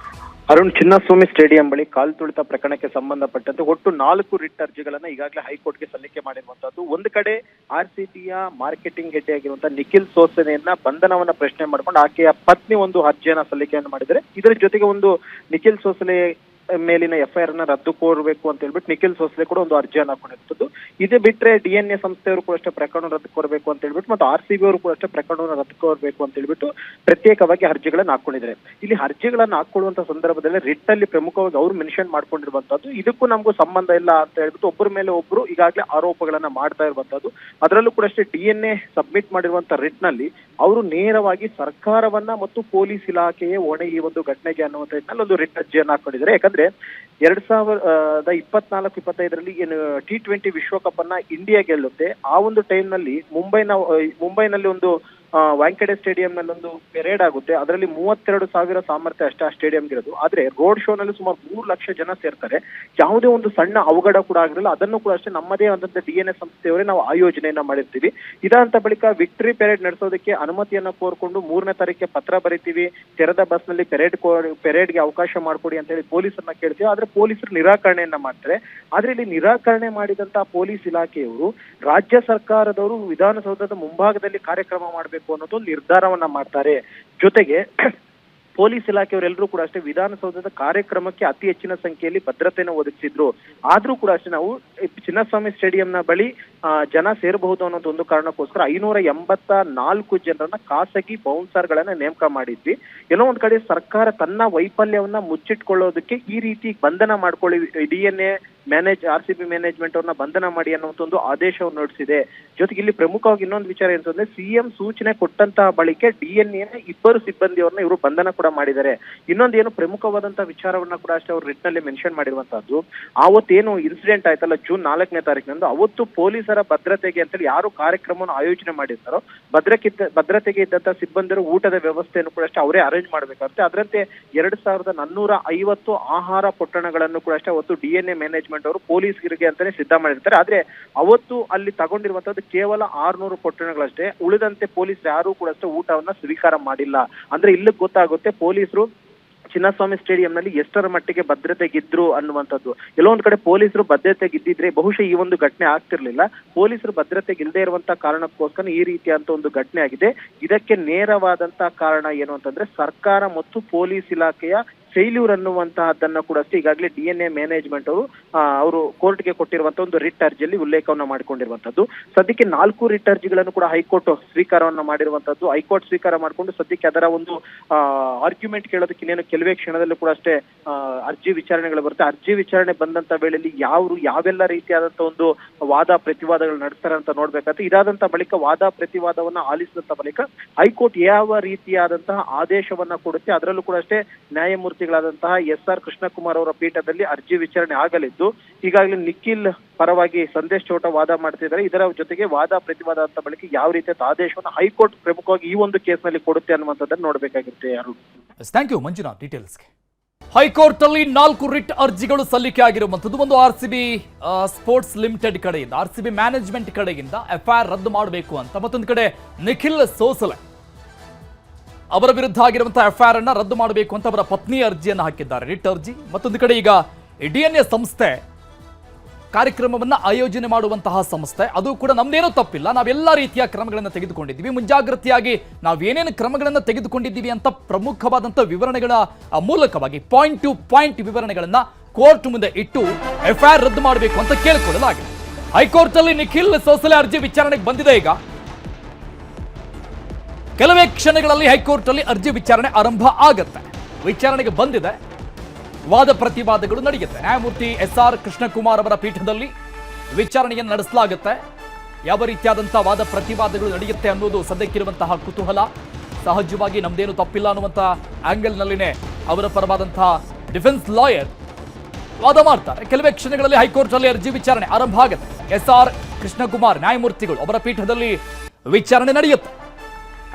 ಅರುಣ್, ಚಿನ್ನಸ್ವಾಮಿ ಸ್ಟೇಡಿಯಂ ಬಳಿ ಕಾಲ್ ತುಳಿತ ಪ್ರಕರಣಕ್ಕೆ ಸಂಬಂಧಪಟ್ಟಂತೆ ಒಟ್ಟು 4 ರಿಟ್ ಅರ್ಜಿಗಳನ್ನ ಈಗಾಗಲೇ ಹೈಕೋರ್ಟ್ಗೆ ಸಲ್ಲಿಕೆ ಮಾಡಿರುವಂತದ್ದು. ಒಂದು ಕಡೆ RCBಯ ಮಾರ್ಕೆಟಿಂಗ್ ಹೆಡ್ ಆಗಿರುವಂತಹ ನಿಖಿಲ್ ಸೋಸನೆಯನ್ನ ಬಂಧನವನ್ನ ಪ್ರಶ್ನೆ ಮಾಡ್ಕೊಂಡು ಆಕೆಯ ಪತ್ನಿ ಒಂದು ಅರ್ಜಿಯನ್ನ ಸಲ್ಲಿಕೆಯನ್ನು ಮಾಡಿದರೆ, ಇದರ ಜೊತೆಗೆ ಒಂದು ನಿಖಿಲ್ ಸೋಸಲೆ ಮೇಲಿನ FIR ಅನ್ನ ರದ್ದು ಕೋರಬೇಕು ಅಂತ ಹೇಳ್ಬಿಟ್ಟು ನಿಖಿಲ್ ಸೋಸಲೆ ಕೂಡ ಒಂದು ಅರ್ಜಿಯನ್ನು ಹಾಕೊಂಡಿರ್ತದ್ದು. ಇದೇ ಬಿಟ್ರೆ DNA ಸಂಸ್ಥೆಯವರು ಕೂಡ ಅಷ್ಟೇ ಪ್ರಕರಣ ರದ್ದು ಕೋರಬೇಕು ಅಂತ ಹೇಳ್ಬಿಟ್ಟು ಮತ್ತು RCB ಅವರು ಕೂಡ ಅಷ್ಟೇ ಪ್ರಕರಣವನ್ನು ರದ್ದು ಕೋರಬೇಕು ಅಂತ ಹೇಳ್ಬಿಟ್ಟು ಪ್ರತ್ಯೇಕವಾಗಿ ಅರ್ಜಿಗಳನ್ನ ಹಾಕೊಂಡಿದ್ದಾರೆ. ಇಲ್ಲಿ ಅರ್ಜಿಗಳನ್ನ ಹಾಕೊಳ್ಳುವಂತ ಸಂದರ್ಭದಲ್ಲಿ ರಿಟ್ ಅಲ್ಲಿ ಪ್ರಮುಖವಾಗಿ ಅವರು ಮೆನ್ಷನ್ ಮಾಡ್ಕೊಂಡಿರುವಂತದ್ದು, ಇದಕ್ಕೂ ನಮಗೂ ಸಂಬಂಧ ಇಲ್ಲ ಅಂತ ಹೇಳ್ಬಿಟ್ಟು ಒಬ್ಬರ ಮೇಲೆ ಒಬ್ರು ಈಗಾಗಲೇ ಆರೋಪಗಳನ್ನ ಮಾಡ್ತಾ ಇರುವಂತದ್ದು. ಅದರಲ್ಲೂ ಕೂಡ ಅಷ್ಟೇ DNA ಸಬ್ಮಿಟ್ ಮಾಡಿರುವಂತ ರಿಟ್ ನಲ್ಲಿ ಅವರು ನೇರವಾಗಿ ಸರ್ಕಾರವನ್ನ ಮತ್ತು ಪೊಲೀಸ್ ಇಲಾಖೆಯೇ ಹೊಣೆ ಈ ಒಂದು ಘಟನೆಗೆ ಅನ್ನುವಂತ ನಿಟ್ಟಿನಲ್ಲಿ ಒಂದು ರಿಟ್ ಅರ್ಜಿಯನ್ನ ಹಾಕೊಂಡಿದ್ದಾರೆ. ಯಾಕಂದ್ರೆ 2024-25 ಏನು T20 ವಿಶ್ವಕಪ್ ಅನ್ನ ಇಂಡಿಯಾ ಗೆಲ್ಲುತ್ತೆ, ಆ ಒಂದು ಟೈಮ್ ನಲ್ಲಿ ಮುಂಬೈನಲ್ಲಿ ಒಂದು ವಾಂಖೆಡೆ ಸ್ಟೇಡಿಯಂ ನಲ್ಲಿ ಒಂದು ಪೆರೇಡ್ ಆಗುತ್ತೆ. ಅದರಲ್ಲಿ 32,000 ಸಾಮರ್ಥ್ಯ ಅಷ್ಟೇ ಆ ಸ್ಟೇಡಿಯಂಗೆ ಇರೋದು. ಆದ್ರೆ ರೋಡ್ ಶೋ ನಲ್ಲಿ ಸುಮಾರು 3 ಲಕ್ಷ ಜನ ಸೇರ್ತಾರೆ. ಯಾವುದೇ ಒಂದು ಸಣ್ಣ ಅವಘಡ ಕೂಡ ಆಗಿರಲಿಲ್ಲ. ಅದನ್ನು ಕೂಡ ಅಷ್ಟೇ ನಮ್ಮದೇ ಆದಂತ DNA ಸಂಸ್ಥೆಯವರೇ ನಾವು ಆಯೋಜನೆಯನ್ನ ಮಾಡಿರ್ತೀವಿ. ಇದಾದಂತ ಬಳಿಕ ವಿಕ್ಟರಿ ಪೆರೇಡ್ ನಡೆಸೋದಕ್ಕೆ ಅನುಮತಿಯನ್ನ ಕೋರ್ಕೊಂಡು 3ನೇ ತಾರೀಕಿಗೆ ಪತ್ರ ಬರೀತೀವಿ, ತೆರೆದ ಬಸ್ ನಲ್ಲಿ ಪೆರೇಡ್ಗೆ ಅವಕಾಶ ಮಾಡಿಕೊಡಿ ಅಂತ ಹೇಳಿ ಪೊಲೀಸರನ್ನ ಕೇಳ್ತೀವಿ. ಆದ್ರೆ ಪೊಲೀಸರು ನಿರಾಕರಣೆಯನ್ನ ಮಾಡ್ತಾರೆ. ಆದ್ರೆ ಇಲ್ಲಿ ನಿರಾಕರಣೆ ಮಾಡಿದಂತ ಪೊಲೀಸ್ ಇಲಾಖೆಯವರು ರಾಜ್ಯ ಸರ್ಕಾರದವರು ವಿಧಾನಸೌಧದ ಮುಂಭಾಗದಲ್ಲಿ ಕಾರ್ಯಕ್ರಮ ಮಾಡಬೇಕು ಅನ್ನೋದು ನಿರ್ಧಾರವನ್ನ ಮಾಡ್ತಾರೆ. ಜೊತೆಗೆ ಪೊಲೀಸ್ ಇಲಾಖೆಯವರೆಲ್ಲರೂ ಕೂಡ ಅಷ್ಟೇ ವಿಧಾನಸೌಧದ ಕಾರ್ಯಕ್ರಮಕ್ಕೆ ಅತಿ ಹೆಚ್ಚಿನ ಸಂಖ್ಯೆಯಲ್ಲಿ ಭದ್ರತೆಯನ್ನು ಒದಗಿಸಿದ್ರು. ಆದ್ರೂ ಕೂಡ ಅಷ್ಟೇ ನಾವು ಚಿನ್ನಸ್ವಾಮಿ ಸ್ಟೇಡಿಯಂನ ಬಳಿ ಜನ ಸೇರಬಹುದು ಅನ್ನೋದು ಒಂದು ಕಾರಣಕ್ಕೋಸ್ಕರ 584 ಜನರನ್ನ ಖಾಸಗಿ ಬೌನ್ಸರ್ ಗಳನ್ನ ನೇಮಕ ಮಾಡಿದ್ವಿ. ಎಲ್ಲೋ ಒಂದ್ ಕಡೆ ಸರ್ಕಾರ ತನ್ನ ವೈಫಲ್ಯವನ್ನ ಮುಚ್ಚಿಟ್ಕೊಳ್ಳೋದಕ್ಕೆ ಈ ರೀತಿ ಬಂಧನ ಮಾಡ್ಕೊಳ್ಳಿ, DNA RCB ಮ್ಯಾನೇಜ್ಮೆಂಟ್ ಅವ್ರನ್ನ ಬಂಧನ ಮಾಡಿ ಅನ್ನೋಂಥ ಒಂದು ಆದೇಶವನ್ನು ಹೊರಡಿಸಿದೆ. ಜೊತೆಗೆ ಇಲ್ಲಿ ಪ್ರಮುಖವಾಗಿ ಇನ್ನೊಂದು ವಿಚಾರ ಏನಂತಂದ್ರೆ CM ಸೂಚನೆ ಕೊಟ್ಟಂತಹ ಬಳಿಕ DNA 2 ಸಿಬ್ಬಂದಿಯವ್ರನ್ನ ಇವರು ಬಂಧನ ಕೂಡ ಮಾಡಿದ್ದಾರೆ. ಇನ್ನೊಂದೇನು ಪ್ರಮುಖವಾದಂತಹ ವಿಚಾರವನ್ನ ಕೂಡ ಅಷ್ಟೇ ಅವ್ರು ರಿಟ್ ನಲ್ಲಿ ಮೆನ್ಷನ್ ಮಾಡಿರುವಂತಹದ್ದು, ಆವತ್ತೇನು ಇನ್ಸಿಡೆಂಟ್ ಆಯ್ತಲ್ಲ ಜೂನ್ 4ನೇ ತಾರೀಕಿನಂದು, ಅವತ್ತು ಪೊಲೀಸರ ಭದ್ರತೆಗೆ ಅಂತೇಳಿ ಯಾರು ಕಾರ್ಯಕ್ರಮವನ್ನು ಆಯೋಜನೆ ಮಾಡಿರ್ತಾರೋ ಭದ್ರತೆಗೆ ಇದ್ದಂತಹ ಸಿಬ್ಬಂದಿರು ಊಟದ ವ್ಯವಸ್ಥೆಯನ್ನು ಕೂಡ ಅಷ್ಟೇ ಅವರೇ ಅರೇಂಜ್ ಮಾಡ್ಬೇಕಾಗುತ್ತೆ. ಅದರಂತೆ 2450 ಆಹಾರ ಪೊಟ್ಟಣಗಳನ್ನು ಕೂಡ ಅಷ್ಟೇ ಅವತ್ತು DNA ಮ್ಯಾನೇಜ್ಮೆಂಟ್ ಅವರು ಪೊಲೀಸರಿಗೆ ಅಂತಾನೆ ಸಿದ್ಧ ಮಾಡಿರ್ತಾರೆ. ಆದ್ರೆ ಅವತ್ತು ಅಲ್ಲಿ ತಗೊಂಡಿರುವಂತದ್ದು ಕೇವಲ 600 ಪೊಟ್ಟಣಗಳಷ್ಟೇ. ಉಳಿದಂತೆ ಪೊಲೀಸ್ ಯಾರು ಕೂಡ ಅಷ್ಟೇ ಊಟವನ್ನ ಸ್ವೀಕಾರ ಮಾಡಿಲ್ಲ. ಅಂದ್ರೆ ಇಲ್ಲಿ ಗೊತ್ತಾಗುತ್ತೆ ಪೊಲೀಸರು ಚಿನ್ನಸ್ವಾಮಿ ಸ್ಟೇಡಿಯಂನಲ್ಲಿ ಎಷ್ಟರ ಮಟ್ಟಿಗೆ ಭದ್ರತೆಗಿದ್ರು ಅನ್ನುವಂಥದ್ದು. ಎಲ್ಲೋ ಒಂದ್ ಕಡೆ ಪೊಲೀಸರು ಭದ್ರತೆಗಿದ್ದಿದ್ರೆ ಬಹುಶಃ ಈ ಒಂದು ಘಟನೆ ಆಗ್ತಿರ್ಲಿಲ್ಲ. ಪೊಲೀಸರು ಭದ್ರತೆಗಿಲ್ಲದೆ ಇರುವಂತಹ ಕಾರಣಕ್ಕೋಸ್ಕರ ಈ ರೀತಿಯಂತ ಒಂದು ಘಟನೆ ಆಗಿದೆ. ಇದಕ್ಕೆ ನೇರವಾದಂತಹ ಕಾರಣ ಏನು ಅಂತಂದ್ರೆ ಸರ್ಕಾರ ಮತ್ತು ಪೊಲೀಸ್ ಇಲಾಖೆಯ ಫೇಲ್ಯೂರ್ ಅನ್ನುವಂತಹದ್ದನ್ನ ಕೂಡ ಅಷ್ಟೇ ಈಗಾಗಲೇ DNA ಮ್ಯಾನೇಜ್ಮೆಂಟ್ ಅವರು ಕೋರ್ಟ್ಗೆ ಕೊಟ್ಟಿರುವಂತಹ ಒಂದು ರಿಟ್ ಅರ್ಜಿಯಲ್ಲಿ ಉಲ್ಲೇಖವನ್ನ ಮಾಡಿಕೊಂಡಿರುವಂತದ್ದು. ಸದ್ಯಕ್ಕೆ 4 ರಿಟ್ ಅರ್ಜಿಗಳನ್ನು ಕೂಡ ಹೈಕೋರ್ಟ್ ಸ್ವೀಕಾರವನ್ನ ಮಾಡಿರುವಂತದ್ದು. ಹೈಕೋರ್ಟ್ ಸ್ವೀಕಾರ ಮಾಡಿಕೊಂಡು ಸದ್ಯಕ್ಕೆ ಅದರ ಒಂದು ಆರ್ಗ್ಯುಮೆಂಟ್ ಕೇಳೋದಕ್ಕೆ ಇನ್ನೇನು ಕೆಲವೇ ಕ್ಷಣದಲ್ಲೂ ಕೂಡ ಅಷ್ಟೇ ಅರ್ಜಿ ವಿಚಾರಣೆಗಳು ಬರುತ್ತೆ. ಅರ್ಜಿ ವಿಚಾರಣೆ ಬಂದಂತ ವೇಳೆಯಲ್ಲಿ ಯಾವೆಲ್ಲ ರೀತಿಯಾದಂತಹ ಒಂದು ವಾದ ಪ್ರತಿವಾದಗಳು ನಡೆಸ್ತಾರೆ ಅಂತ ನೋಡ್ಬೇಕಾದ್ರೆ, ಇದಾದಂತ ಬಳಿಕ ವಾದ ಪ್ರತಿವಾದವನ್ನ ಆಲಿಸಿದಂತ ಬಳಿಕ ಹೈಕೋರ್ಟ್ ಯಾವ ರೀತಿಯಾದಂತಹ ಆದೇಶವನ್ನ ಕೊಡುತ್ತೆ, ಅದರಲ್ಲೂ ಕೂಡ ಅಷ್ಟೇ ನ್ಯಾಯಮೂರ್ತಿಗಳಾದಂತಹ SR ಕೃಷ್ಣಕುಮಾರ್ ಅವರ ಪೀಠದಲ್ಲಿ ಅರ್ಜಿ ವಿಚಾರಣೆ ಆಗಲಿದ್ದು, ಈಗಾಗಲೇ ನಿಖಿಲ್ ಪರವಾಗಿ ಸಂದೇಶ್ ಚೌಟ ವಾದ ಮಾಡ್ತಿದ್ದಾರೆ. ಇದರ ಜೊತೆಗೆ ವಾದ ಪ್ರತಿವಾದ ಅಂತ ಬಳಿಕ ಯಾವ ರೀತಿಯ ಆದೇಶವನ್ನು ಹೈಕೋರ್ಟ್ ಪ್ರಮುಖವಾಗಿ ಈ ಒಂದು ಕೇಸ್ನಲ್ಲಿ ಕೊಡುತ್ತೆ ಅನ್ನುವಂಥದ್ದನ್ನು ನೋಡಬೇಕಾಗಿರುತ್ತೆ. ಯಾರು ಥ್ಯಾಂಕ್ ಯು ಮಂಜುನಾಥ್ ಡೀಟೇಲ್ಸ್ಗೆ. ಹೈಕೋರ್ಟ್ ಅಲ್ಲಿ 4 ರಿಟ್ ಅರ್ಜಿಗಳು ಸಲ್ಲಿಕೆ ಆಗಿರುವಂತದ್ದು. ಒಂದು RCB ಸ್ಪೋರ್ಟ್ಸ್ ಲಿಮಿಟೆಡ್ ಕಡೆಯಿಂದ, RCB ಮ್ಯಾನೇಜ್ಮೆಂಟ್ ಕಡೆಯಿಂದ FIR ರದ್ದು ಮಾಡಬೇಕು ಅಂತ, ಮತ್ತೊಂದು ಕಡೆ ನಿಖಿಲ್ ಸೋಸಲೆ ಅವರ ವಿರುದ್ಧ ಆಗಿರುವಂತಹ FIR ಅನ್ನ ರದ್ದು ಮಾಡಬೇಕು ಅಂತ ಅವರ ಪತ್ನಿ ಅರ್ಜಿಯನ್ನು ಹಾಕಿದ್ದಾರೆ, ರಿಟ್ ಅರ್ಜಿ. ಮತ್ತೊಂದು ಕಡೆ ಈಗ DNA ಸಂಸ್ಥೆ ಕಾರ್ಯಕ್ರಮವನ್ನ ಆಯೋಜನೆ ಮಾಡುವಂತಹ ಸಂಸ್ಥೆ, ಅದು ಕೂಡ ನಮ್ದೇನೂ ತಪ್ಪಿಲ್ಲ, ನಾವೆಲ್ಲ ರೀತಿಯ ಕ್ರಮಗಳನ್ನು ತೆಗೆದುಕೊಂಡಿದ್ದೀವಿ, ಮುಂಜಾಗ್ರತೆಯಾಗಿ ನಾವೇನೇನು ಕ್ರಮಗಳನ್ನು ತೆಗೆದುಕೊಂಡಿದ್ದೀವಿ ಅಂತ ಪ್ರಮುಖವಾದಂತಹ ವಿವರಣೆಗಳ ಮೂಲಕವಾಗಿ ಪಾಯಿಂಟ್ ಟು ಪಾಯಿಂಟ್ ವಿವರಣೆಗಳನ್ನ ಕೋರ್ಟ್ ಮುಂದೆ ಇಟ್ಟು FIR ರದ್ದು ಮಾಡಬೇಕು ಅಂತ ಕೇಳಿಕೊಳ್ಳಲಾಗಿದೆ. ಹೈಕೋರ್ಟ್ ಅಲ್ಲಿ ನಿಖಿಲ್ ಸೋಸಲೆ ಅರ್ಜಿ ವಿಚಾರಣೆಗೆ ಬಂದಿದೆ. ಈಗ ಕೆಲವೇ ಕ್ಷಣಗಳಲ್ಲಿ ಹೈಕೋರ್ಟ್ ಅಲ್ಲಿ ಅರ್ಜಿ ವಿಚಾರಣೆ ಆರಂಭ ಆಗುತ್ತೆ. ವಿಚಾರಣೆಗೆ ಬಂದಿದೆ, ವಾದ ಪ್ರತಿವಾದಗಳು ನಡೆಯುತ್ತೆ. ನ್ಯಾಯಮೂರ್ತಿ SR ಕೃಷ್ಣಕುಮಾರ್ ಅವರ ಪೀಠದಲ್ಲಿ ವಿಚಾರಣೆಯನ್ನು ನಡೆಸಲಾಗುತ್ತೆ. ಯಾವ ರೀತಿಯಾದಂತಹ ವಾದ ಪ್ರತಿವಾದಗಳು ನಡೆಯುತ್ತೆ ಅನ್ನೋದು ಸದ್ಯಕ್ಕಿರುವಂತಹ ಕುತೂಹಲ. ಸಹಜವಾಗಿ ನಮ್ದೇನು ತಪ್ಪಿಲ್ಲ ಅನ್ನುವಂತಹ ಆಂಗಲ್ನಲ್ಲಿನೇ ಅವರ ಪರವಾದಂತಹ ಡಿಫೆನ್ಸ್ ಲಾಯರ್ ವಾದ ಮಾಡ್ತಾರೆ. ಕೆಲವೇ ಕ್ಷಣಗಳಲ್ಲಿ ಹೈಕೋರ್ಟ್ ಅಲ್ಲಿ ಅರ್ಜಿ ವಿಚಾರಣೆ ಆರಂಭ ಆಗುತ್ತೆ. SR ಕೃಷ್ಣಕುಮಾರ್ ನ್ಯಾಯಮೂರ್ತಿಗಳು ಅವರ ಪೀಠದಲ್ಲಿ ವಿಚಾರಣೆ ನಡೆಯುತ್ತೆ.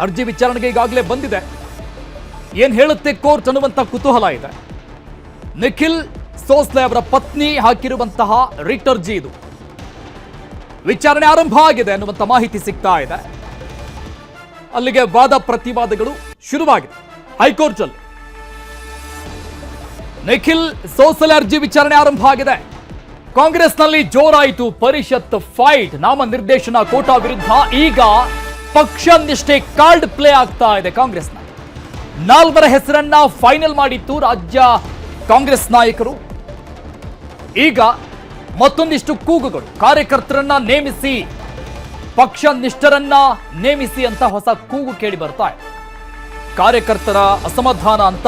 ಅರ್ಜಿ ವಿಚಾರಣೆಗೆ ಈಗಾಗಲೇ ಬಂದಿದೆ. ಏನ್ ಹೇಳುತ್ತೆ ಕೋರ್ಟ್ ಅನ್ನುವಂತ ಕುತೂಹಲ ಇದೆ. ನಿಖಿಲ್ ಸೋಸ್ಲೆ ಅವರ ಪತ್ನಿ ಹಾಕಿರುವಂತಹ ರಿಟ್ ಅರ್ಜಿ ಇದು. ವಿಚಾರಣೆ ಆರಂಭ ಆಗಿದೆ ಅನ್ನುವಂತ ಮಾಹಿತಿ ಸಿಗ್ತಾ ಇದೆ. ಅಲ್ಲಿಗೆ ವಾದ ಪ್ರತಿವಾದಗಳು ಶುರುವಾಗಿದೆ ಹೈಕೋರ್ಟ್ ಅಲ್ಲಿ. ನಿಖಿಲ್ ಸೋಸಲೆ ಅರ್ಜಿ ವಿಚಾರಣೆ ಆರಂಭ ಆಗಿದೆ. ಕಾಂಗ್ರೆಸ್ನಲ್ಲಿ ಜೋರಾಯಿತು ಪರಿಷತ್ ಫೈಟ್. ನಾಮನಿರ್ದೇಶನ ಕೋಟಾ ವಿರುದ್ಧ ಈಗ ಪಕ್ಷ ನಿಷ್ಠೆ ಕಾರ್ಡ್ ಪ್ಲೇ ಆಗ್ತಾ ಇದೆ ಕಾಂಗ್ರೆಸ್ನ. 4 ಹೆಸರನ್ನ ಫೈನಲ್ ಮಾಡಿತ್ತು ರಾಜ್ಯ ಕಾಂಗ್ರೆಸ್ ನಾಯಕರು. ಈಗ ಮತ್ತೊಂದಿಷ್ಟು ಕೂಗುಗಳು, ಕಾರ್ಯಕರ್ತರನ್ನ ನೇಮಿಸಿ, ಪಕ್ಷ ನಿಷ್ಠರನ್ನ ನೇಮಿಸಿ ಅಂತ ಹೊಸ ಕೂಗು ಕೇಳಿ ಬರ್ತಾ ಇದೆ. ಕಾರ್ಯಕರ್ತರ ಅಸಮಾಧಾನ ಅಂತ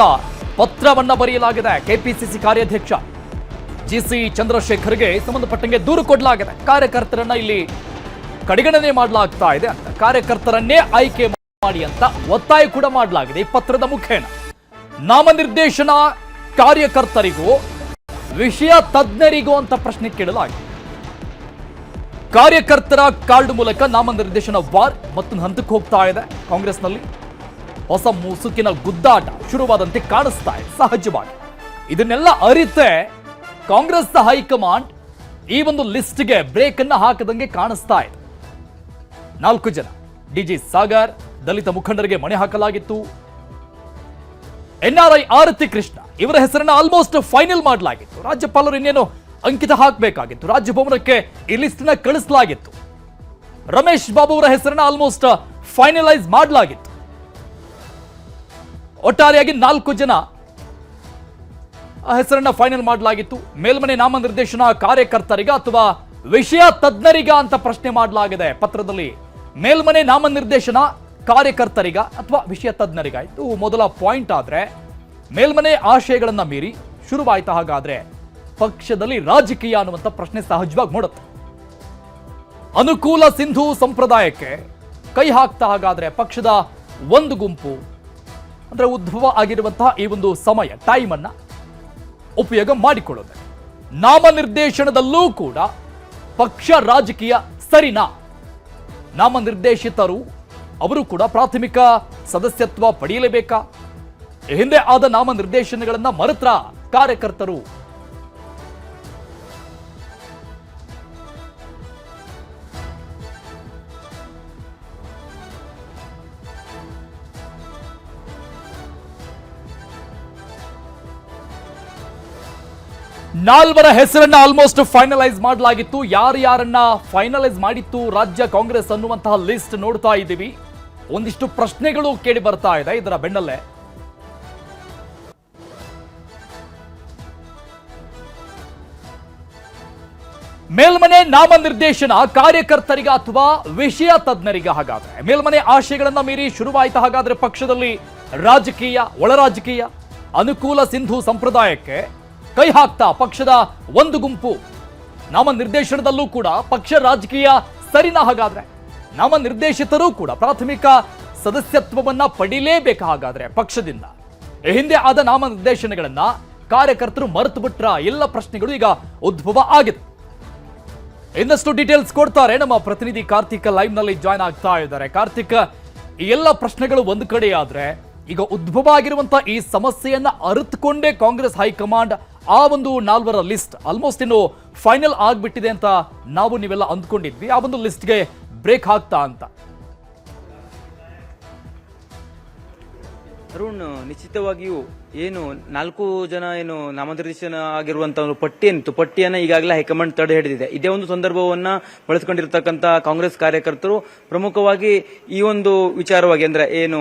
ಪತ್ರವನ್ನ ಬರೆಯಲಾಗಿದೆ. ಕೆಪಿಸಿಸಿ ಕಾರ್ಯಾಧ್ಯಕ್ಷ GC ಚಂದ್ರಶೇಖರ್ಗೆ ಸಂಬಂಧಪಟ್ಟಂಗೆ ದೂರು ಕೊಡಲಾಗಿದೆ. ಕಾರ್ಯಕರ್ತರನ್ನ ಇಲ್ಲಿ ಕಡೆಗಣನೆ ಮಾಡಲಾಗ್ತಾ ಇದೆ ಅಂತ, ಕಾರ್ಯಕರ್ತರನ್ನೇ ಆಯ್ಕೆ ಮಾಡಿ ಅಂತ ಒತ್ತಾಯ ಕೂಡ ಮಾಡಲಾಗಿದೆ ಈ ಪತ್ರದ ಮುಖೇನ. ನಾಮನಿರ್ದೇಶನ ಕಾರ್ಯಕರ್ತರಿಗೂ ವಿಷಯ ತಜ್ಞರಿಗೂ ಅಂತ ಪ್ರಶ್ನೆ ಕೇಳಲಾಗಿದೆ. ಕಾರ್ಯಕರ್ತರ ಕಾರ್ಡ್ ಮೂಲಕ ನಾಮನಿರ್ದೇಶನ ವಾರ್ ಮತ್ತೊಂದು ಹಂತಕ್ಕೆ ಹೋಗ್ತಾ ಇದೆ. ಕಾಂಗ್ರೆಸ್ನಲ್ಲಿ ಹೊಸ ಮುಸುಕಿನ ಗುದ್ದಾಟ ಶುರುವಾದಂತೆ ಕಾಣಿಸ್ತಾ ಇದೆ. ಸಹಜವಾಗಿ ಇದನ್ನೆಲ್ಲ ಅರಿತೆ ಕಾಂಗ್ರೆಸ್ ಹೈಕಮಾಂಡ್ ಈ ಒಂದು ಲಿಸ್ಟ್ಗೆ ಬ್ರೇಕ್ ಅನ್ನ ಹಾಕದಂಗೆ ಕಾಣಿಸ್ತಾ ಇದೆ. 4 ಜನ, DG ಸಾಗರ್, ದಲಿತ ಮುಖಂಡರಿಗೆ ಮಣೆ ಹಾಕಲಾಗಿತ್ತು. NRI ಆರತಿ ಕೃಷ್ಣ ಇವರ ಹೆಸರನ್ನ ಆಲ್ಮೋಸ್ಟ್ ಫೈನಲ್ ಮಾಡಲಾಗಿತ್ತು. ರಾಜ್ಯಪಾಲರು ಇನ್ನೇನು ಅಂಕಿತ ಹಾಕಬೇಕಾಗಿತ್ತು. ರಾಜಭವನಕ್ಕೆ ಈ ಲಿಸ್ಟ್ ನ ಕಳಿಸಲಾಗಿತ್ತು. ರಮೇಶ್ ಬಾಬು ಅವರ ಹೆಸರನ್ನ ಆಲ್ಮೋಸ್ಟ್ ಫೈನಲೈಸ್ ಮಾಡಲಾಗಿತ್ತು. ಒಟ್ಟಾರೆಯಾಗಿ 4 ಜನ ಹೆಸರನ್ನ ಫೈನಲ್ ಮಾಡಲಾಗಿತ್ತು. ಮೇಲ್ಮನೆ ನಾಮನಿರ್ದೇಶನ ಕಾರ್ಯಕರ್ತರಿಗ ಅಥವಾ ವಿಷಯ ತಜ್ಞರಿಗ ಅಂತ ಪ್ರಶ್ನೆ ಮಾಡಲಾಗಿದೆ ಪತ್ರದಲ್ಲಿ. ಮೇಲ್ಮನೆ ನಾಮನಿರ್ದೇಶನ ಕಾರ್ಯಕರ್ತರಿಗ ಅಥವಾ ವಿಷಯ ತಜ್ಞರಿಗ ಇದು ಮೊದಲ ಪಾಯಿಂಟ್. ಆದ್ರೆ ಮೇಲ್ಮನೆ ಆಶಯಗಳನ್ನ ಮೀರಿ ಶುರುವಾಯ್ತಾ ಹಾಗಾದ್ರೆ ಪಕ್ಷದಲ್ಲಿ ರಾಜಕೀಯ ಅನ್ನುವಂಥ ಪ್ರಶ್ನೆ ಸಹಜವಾಗಿ ಮೂಡುತ್ತೆ. ಅನುಕೂಲ ಸಿಂಧು ಸಂಪ್ರದಾಯಕ್ಕೆ ಕೈ ಹಾಕ್ತಾ ಹಾಗಾದ್ರೆ ಪಕ್ಷದ ಒಂದು ಗುಂಪು ಅಂದ್ರೆ ಉದ್ಭವ ಆಗಿರುವಂತಹ ಈ ಒಂದು ಸಮಯ ಟೈಮ್ ಅನ್ನ ಉಪಯೋಗ ಮಾಡಿಕೊಳ್ಳುತ್ತೆ. ನಾಮನಿರ್ದೇಶನದಲ್ಲೂ ಕೂಡ ಪಕ್ಷ ರಾಜಕೀಯ ಸರಿನಾ? ನಾಮನಿರ್ದೇಶಿತರು ಅವರು ಕೂಡ ಪ್ರಾಥಮಿಕ ಸದಸ್ಯತ್ವ ಪಡೆಯಲೇಬೇಕಾ? ಹಿಂದೆ ಆದ ನಾಮನಿರ್ದೇಶನಗಳನ್ನ ಮರೆತ್ರ ಕಾರ್ಯಕರ್ತರು? ನಾಲ್ವರ ಹೆಸರನ್ನ ಆಲ್ಮೋಸ್ಟ್ ಫೈನಲೈಸ್ ಮಾಡಲಾಗಿತ್ತು. ಯಾರ್ಯಾರನ್ನ ಫೈನಲೈಸ್ ಮಾಡಿತ್ತು ರಾಜ್ಯ ಕಾಂಗ್ರೆಸ್ ಅನ್ನುವಂತಹ ಲಿಸ್ಟ್ ನೋಡ್ತಾ ಇದ್ದೀವಿ. ಒಂದಿಷ್ಟು ಪ್ರಶ್ನೆಗಳು ಕೇಳಿ ಬರ್ತಾ ಇದೆ ಇದರ ಬೆನ್ನಲ್ಲೇ. ಮೇಲ್ಮನೆ ನಾಮನಿರ್ದೇಶನ ಕಾರ್ಯಕರ್ತರಿಗ ಅಥವಾ ವಿಷಯ ತಜ್ಞರಿಗ? ಹಾಗಾದ್ರೆ ಮೇಲ್ಮನೆ ಆಶಯಗಳನ್ನ ಮೀರಿ ಶುರುವಾಯಿತ ಹಾಗಾದ್ರೆ ಪಕ್ಷದಲ್ಲಿ ರಾಜಕೀಯ, ಒಳ ರಾಜಕೀಯ? ಅನುಕೂಲ ಸಿಂಧು ಸಂಪ್ರದಾಯಕ್ಕೆ ಕೈ ಹಾಕ್ತಾ ಪಕ್ಷದ ಒಂದು ಗುಂಪು? ನಾಮನಿರ್ದೇಶನದಲ್ಲೂ ಕೂಡ ಪಕ್ಷ ರಾಜಕೀಯ ಸರಿನಾ? ಹಾಗಾದ್ರೆ ನಾಮನಿರ್ದೇಶಿತರು ಕೂಡ ಪ್ರಾಥಮಿಕ ಸದಸ್ಯತ್ವವನ್ನ ಪಡೀಲೇಬೇಕು ಹಾಗಾದ್ರೆ ಪಕ್ಷದಿಂದ? ಹಿಂದೆ ಆದ ನಾಮನಿರ್ದೇಶನಗಳನ್ನ ಕಾರ್ಯಕರ್ತರು ಮರೆತು ಬಿಟ್ರ? ಎಲ್ಲ ಪ್ರಶ್ನೆಗಳು ಈಗ ಉದ್ಭವ ಆಗಿದೆ. ಇನ್ನಷ್ಟು ಡೀಟೇಲ್ಸ್ ಕೊಡ್ತಾರೆ ನಮ್ಮ ಪ್ರತಿನಿಧಿ ಕಾರ್ತಿಕ್ ಲೈವ್ ನಲ್ಲಿ ಜಾಯ್ನ್ ಆಗ್ತಾ ಇದ್ದಾರೆ. ಕಾರ್ತಿಕ್, ಈ ಎಲ್ಲ ಪ್ರಶ್ನೆಗಳು ಒಂದು ಕಡೆ ಆದ್ರೆ ಈಗ ಉದ್ಭವ ಆಗಿರುವಂತಹ ಈ ಸಮಸ್ಯೆಯನ್ನ ಅರಿತುಕೊಂಡೇ ಕಾಂಗ್ರೆಸ್ ಹೈಕಮಾಂಡ್ ಆ ಒಂದು 4 ಲಿಸ್ಟ್ ಆಲ್ಮೋಸ್ಟ್ ಇನ್ನು ಫೈನಲ್ ಆಗ್ಬಿಟ್ಟಿದೆ ಅಂತ ನೀವೆಲ್ಲ ಅಂದ್ಕೊಂಡಿದ್ವಿ. ಆ ಒಂದು ಲಿಸ್ಟ್ಗೆ ಬ್ರೇಕ್ ಹಾಕ್ತಾ ಅಂತ? ಅರುಣ್, ನಿಶ್ಚಿತವಾಗಿಯೂ ಏನು 4 ಜನ ಏನು ನಾಮನಿರ್ದೇಶನ ಆಗಿರುವಂತಹ ಒಂದು ಪಟ್ಟಿ ಏನಿತ್ತು, ಪಟ್ಟಿಯನ್ನ ಈಗಾಗಲೇ ಹೈಕಮಾಂಡ್ ತಡೆ ಹಿಡಿದಿದೆ. ಇದೇ ಒಂದು ಸಂದರ್ಭವನ್ನ ಬಳಸಿಕೊಂಡಿರ್ತಕ್ಕಂಥ ಕಾಂಗ್ರೆಸ್ ಕಾರ್ಯಕರ್ತರು ಪ್ರಮುಖವಾಗಿ ಈ ಒಂದು ವಿಚಾರವಾಗಿ ಅಂದ್ರೆ ಏನು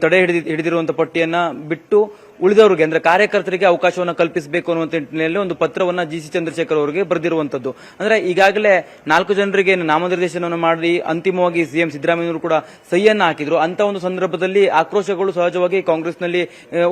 ತಡೆ ಹಿಡಿದಿರುವಂತಹ ಪಟ್ಟಿಯನ್ನ ಬಿಟ್ಟು ಉಳಿದವರಿಗೆ ಅಂದ್ರೆ ಕಾರ್ಯಕರ್ತರಿಗೆ ಅವಕಾಶವನ್ನು ಕಲ್ಪಿಸಬೇಕು ಅನ್ನುವಂತ ನಿಟ್ಟಿನಲ್ಲಿ ಒಂದು ಪತ್ರವನ್ನ GC ಚಂದ್ರಶೇಖರ್ ಅವರಿಗೆ ಬರೆದಿರುವಂತದ್ದು. ಅಂದ್ರೆ ಈಗಾಗಲೇ 4 ಜನರಿಗೆ ನಾಮನಿರ್ದೇಶನವನ್ನು ಮಾಡಿ ಅಂತಿಮವಾಗಿ CM ಸಿದ್ದರಾಮಯ್ಯವರು ಕೂಡ ಸಹಿಯನ್ನ ಹಾಕಿದ್ರು. ಅಂತ ಒಂದು ಸಂದರ್ಭದಲ್ಲಿ ಆಕ್ರೋಶಗಳು ಸಹಜವಾಗಿ ಕಾಂಗ್ರೆಸ್ನಲ್ಲಿ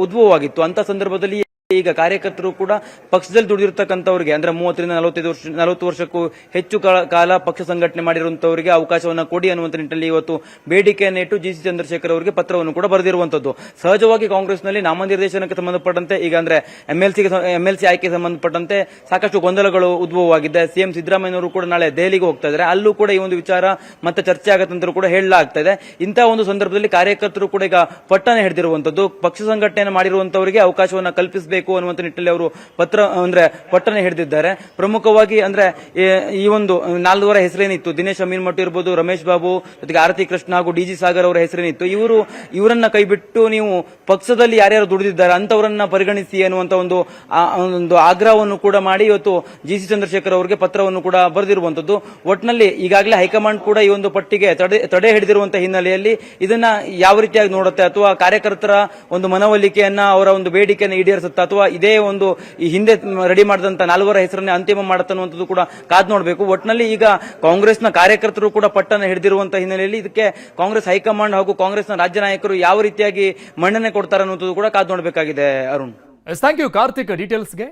ಉದ್ಭವವಾಗಿತ್ತು. ಅಂತ ಸಂದರ್ಭದಲ್ಲಿ ಈಗ ಕಾರ್ಯಕರ್ತರು ಕೂಡ ಪಕ್ಷದಲ್ಲಿ ದುಡಿದಿರ್ತಕ್ಕಂಥವ್ರಿಗೆ ಅಂದ್ರೆ 30 ರಿಂದ 40 ವರ್ಷಕ್ಕೂ ಹೆಚ್ಚು ಕಾಲ ಪಕ್ಷ ಸಂಘಟನೆ ಮಾಡಿರುವಂತವರಿಗೆ ಅವಕಾಶವನ್ನ ಕೊಡಿ ಅನ್ನುವಂತ ನಿಟ್ಟಿನಲ್ಲಿ ಇವತ್ತು ಬೇಡಿಕೆಯನ್ನು ಇಟ್ಟು GC ಚಂದ್ರಶೇಖರ್ ಅವರಿಗೆ ಪತ್ರವನ್ನು ಕೂಡ ಬರೆದಿರುವಂತದ್ದು. ಸಹಜವಾಗಿ ಕಾಂಗ್ರೆಸ್ನಲ್ಲಿ ನಾಮನಿರ್ದೇಶನಕ್ಕೆ ಸಂಬಂಧಪಟ್ಟಂತೆ ಈಗ ಅಂದ್ರೆ MLC ಆಯ್ಕೆ ಸಂಬಂಧಪಟ್ಟಂತೆ ಸಾಕಷ್ಟು ಗೊಂದಲಗಳು ಉದ್ಭವವಾಗಿದ್ದೆ. CM ಸಿದ್ದರಾಮಯ್ಯವರು ಕೂಡ ನಾಳೆ ದೆಹಲಿಗೆ ಹೋಗ್ತಾ ಇದ್ದಾರೆ. ಅಲ್ಲೂ ಕೂಡ ಈ ಒಂದು ವಿಚಾರ ಮತ್ತೆ ಚರ್ಚೆ ಆಗತ್ತಂತ ಕೂಡ ಹೇಳಲಾಗ್ತಾ ಇದೆ. ಇಂತಹ ಒಂದು ಸಂದರ್ಭದಲ್ಲಿ ಕಾರ್ಯಕರ್ತರು ಕೂಡ ಈಗ ಪಟ್ಟನೆ ಹಿಡಿದಿರುವಂತದ್ದು. ಪಕ್ಷ ಸಂಘಟನೆ ಮಾಡಿರುವಂತವರಿಗೆ ಅವಕಾಶವನ್ನ ಕಲ್ಪಿಸಬೇಕು ಅನ್ನುವಂತ ನಿಟ್ಟಿನಲ್ಲಿ ಅವರು ಪಟ್ಟನೆ ಹಿಡಿದಿದ್ದಾರೆ. ಪ್ರಮುಖವಾಗಿ ಅಂದ್ರೆ ಈ ಒಂದು 4 ಹೆಸರೇನಿತ್ತು, ದಿನೇಶ್ ಅಮೀನ್ಮಠ್ ಇರಬಹುದು, ರಮೇಶ್ ಬಾಬು, ಜೊತೆಗೆ ಆರತಿ ಕೃಷ್ಣ ಹಾಗೂ DG ಸಾಗರ್ ಅವರ ಹೆಸರೇನಿತ್ತು, ಇವರನ್ನ ಕೈಬಿಟ್ಟು ನೀವು ಪಕ್ಷದಲ್ಲಿ ಯಾರ್ಯಾರು ದುಡಿದಿದ್ದಾರೆ ಅಂತವರನ್ನ ಪರಿಗಣಿಸಿ ಅನ್ನುವಂತ ಒಂದು ಆಗ್ರಹವನ್ನು ಕೂಡ ಮಾಡಿ ಇವತ್ತು GC ಚಂದ್ರಶೇಖರ್ ಅವರಿಗೆ ಪತ್ರವನ್ನು ಕೂಡ ಬರೆದಿರುವಂತದ್ದು. ಒಟ್ಟಿನಲ್ಲಿ ಈಗಾಗಲೇ ಹೈಕಮಾಂಡ್ ಕೂಡ ಈ ಒಂದು ಪಟ್ಟಿಗೆ ತಡೆ ಹಿಡಿದಿರುವಂತಹ ಹಿನ್ನೆಲೆಯಲ್ಲಿ ಇದನ್ನ ಯಾವ ರೀತಿಯಾಗಿ ನೋಡುತ್ತೆ, ಅಥವಾ ಕಾರ್ಯಕರ್ತರ ಒಂದು ಮನವೊಲಿಕೆಯನ್ನ, ಅವರ ಒಂದು ಬೇಡಿಕೆಯನ್ನು ಈಡೇರಿಸುತ್ತಾ, ಅಥವಾ ಇದೇ ಒಂದು ಈ ಹಿಂದೆ ರೆಡಿ ಮಾಡಿದಂತ 4 ಹೆಸರನ್ನೇ ಅಂತಿಮ ಮಾಡುತ್ತನ್ನುವಂಥದ್ದು ಕೂಡ ಕಾದ್ ನೋಡಬೇಕು. ಒಟ್ಟಿನಲ್ಲಿ ಈಗ ಕಾಂಗ್ರೆಸ್ನ ಕಾರ್ಯಕರ್ತರು ಕೂಡ ಪಟ್ಟನ ಹಿಡಿದಿರುವಂತಹ ಹಿನ್ನೆಲೆಯಲ್ಲಿ ಇದಕ್ಕೆ ಕಾಂಗ್ರೆಸ್ ಹೈಕಮಾಂಡ್ ಹಾಗೂ ಕಾಂಗ್ರೆಸ್ನ ರಾಜ್ಯ ನಾಯಕರು ಯಾವ ರೀತಿಯಾಗಿ ಮನ್ನಣೆ ಕೊಡ್ತಾರೆ ಅನ್ನುವಂಥದ್ದು ಕೂಡ ಕಾದ್ ನೋಡಬೇಕಾಗಿದೆ. Arun, thank you Karthik ಡೀಟೇಲ್ಸ್ಗೆ.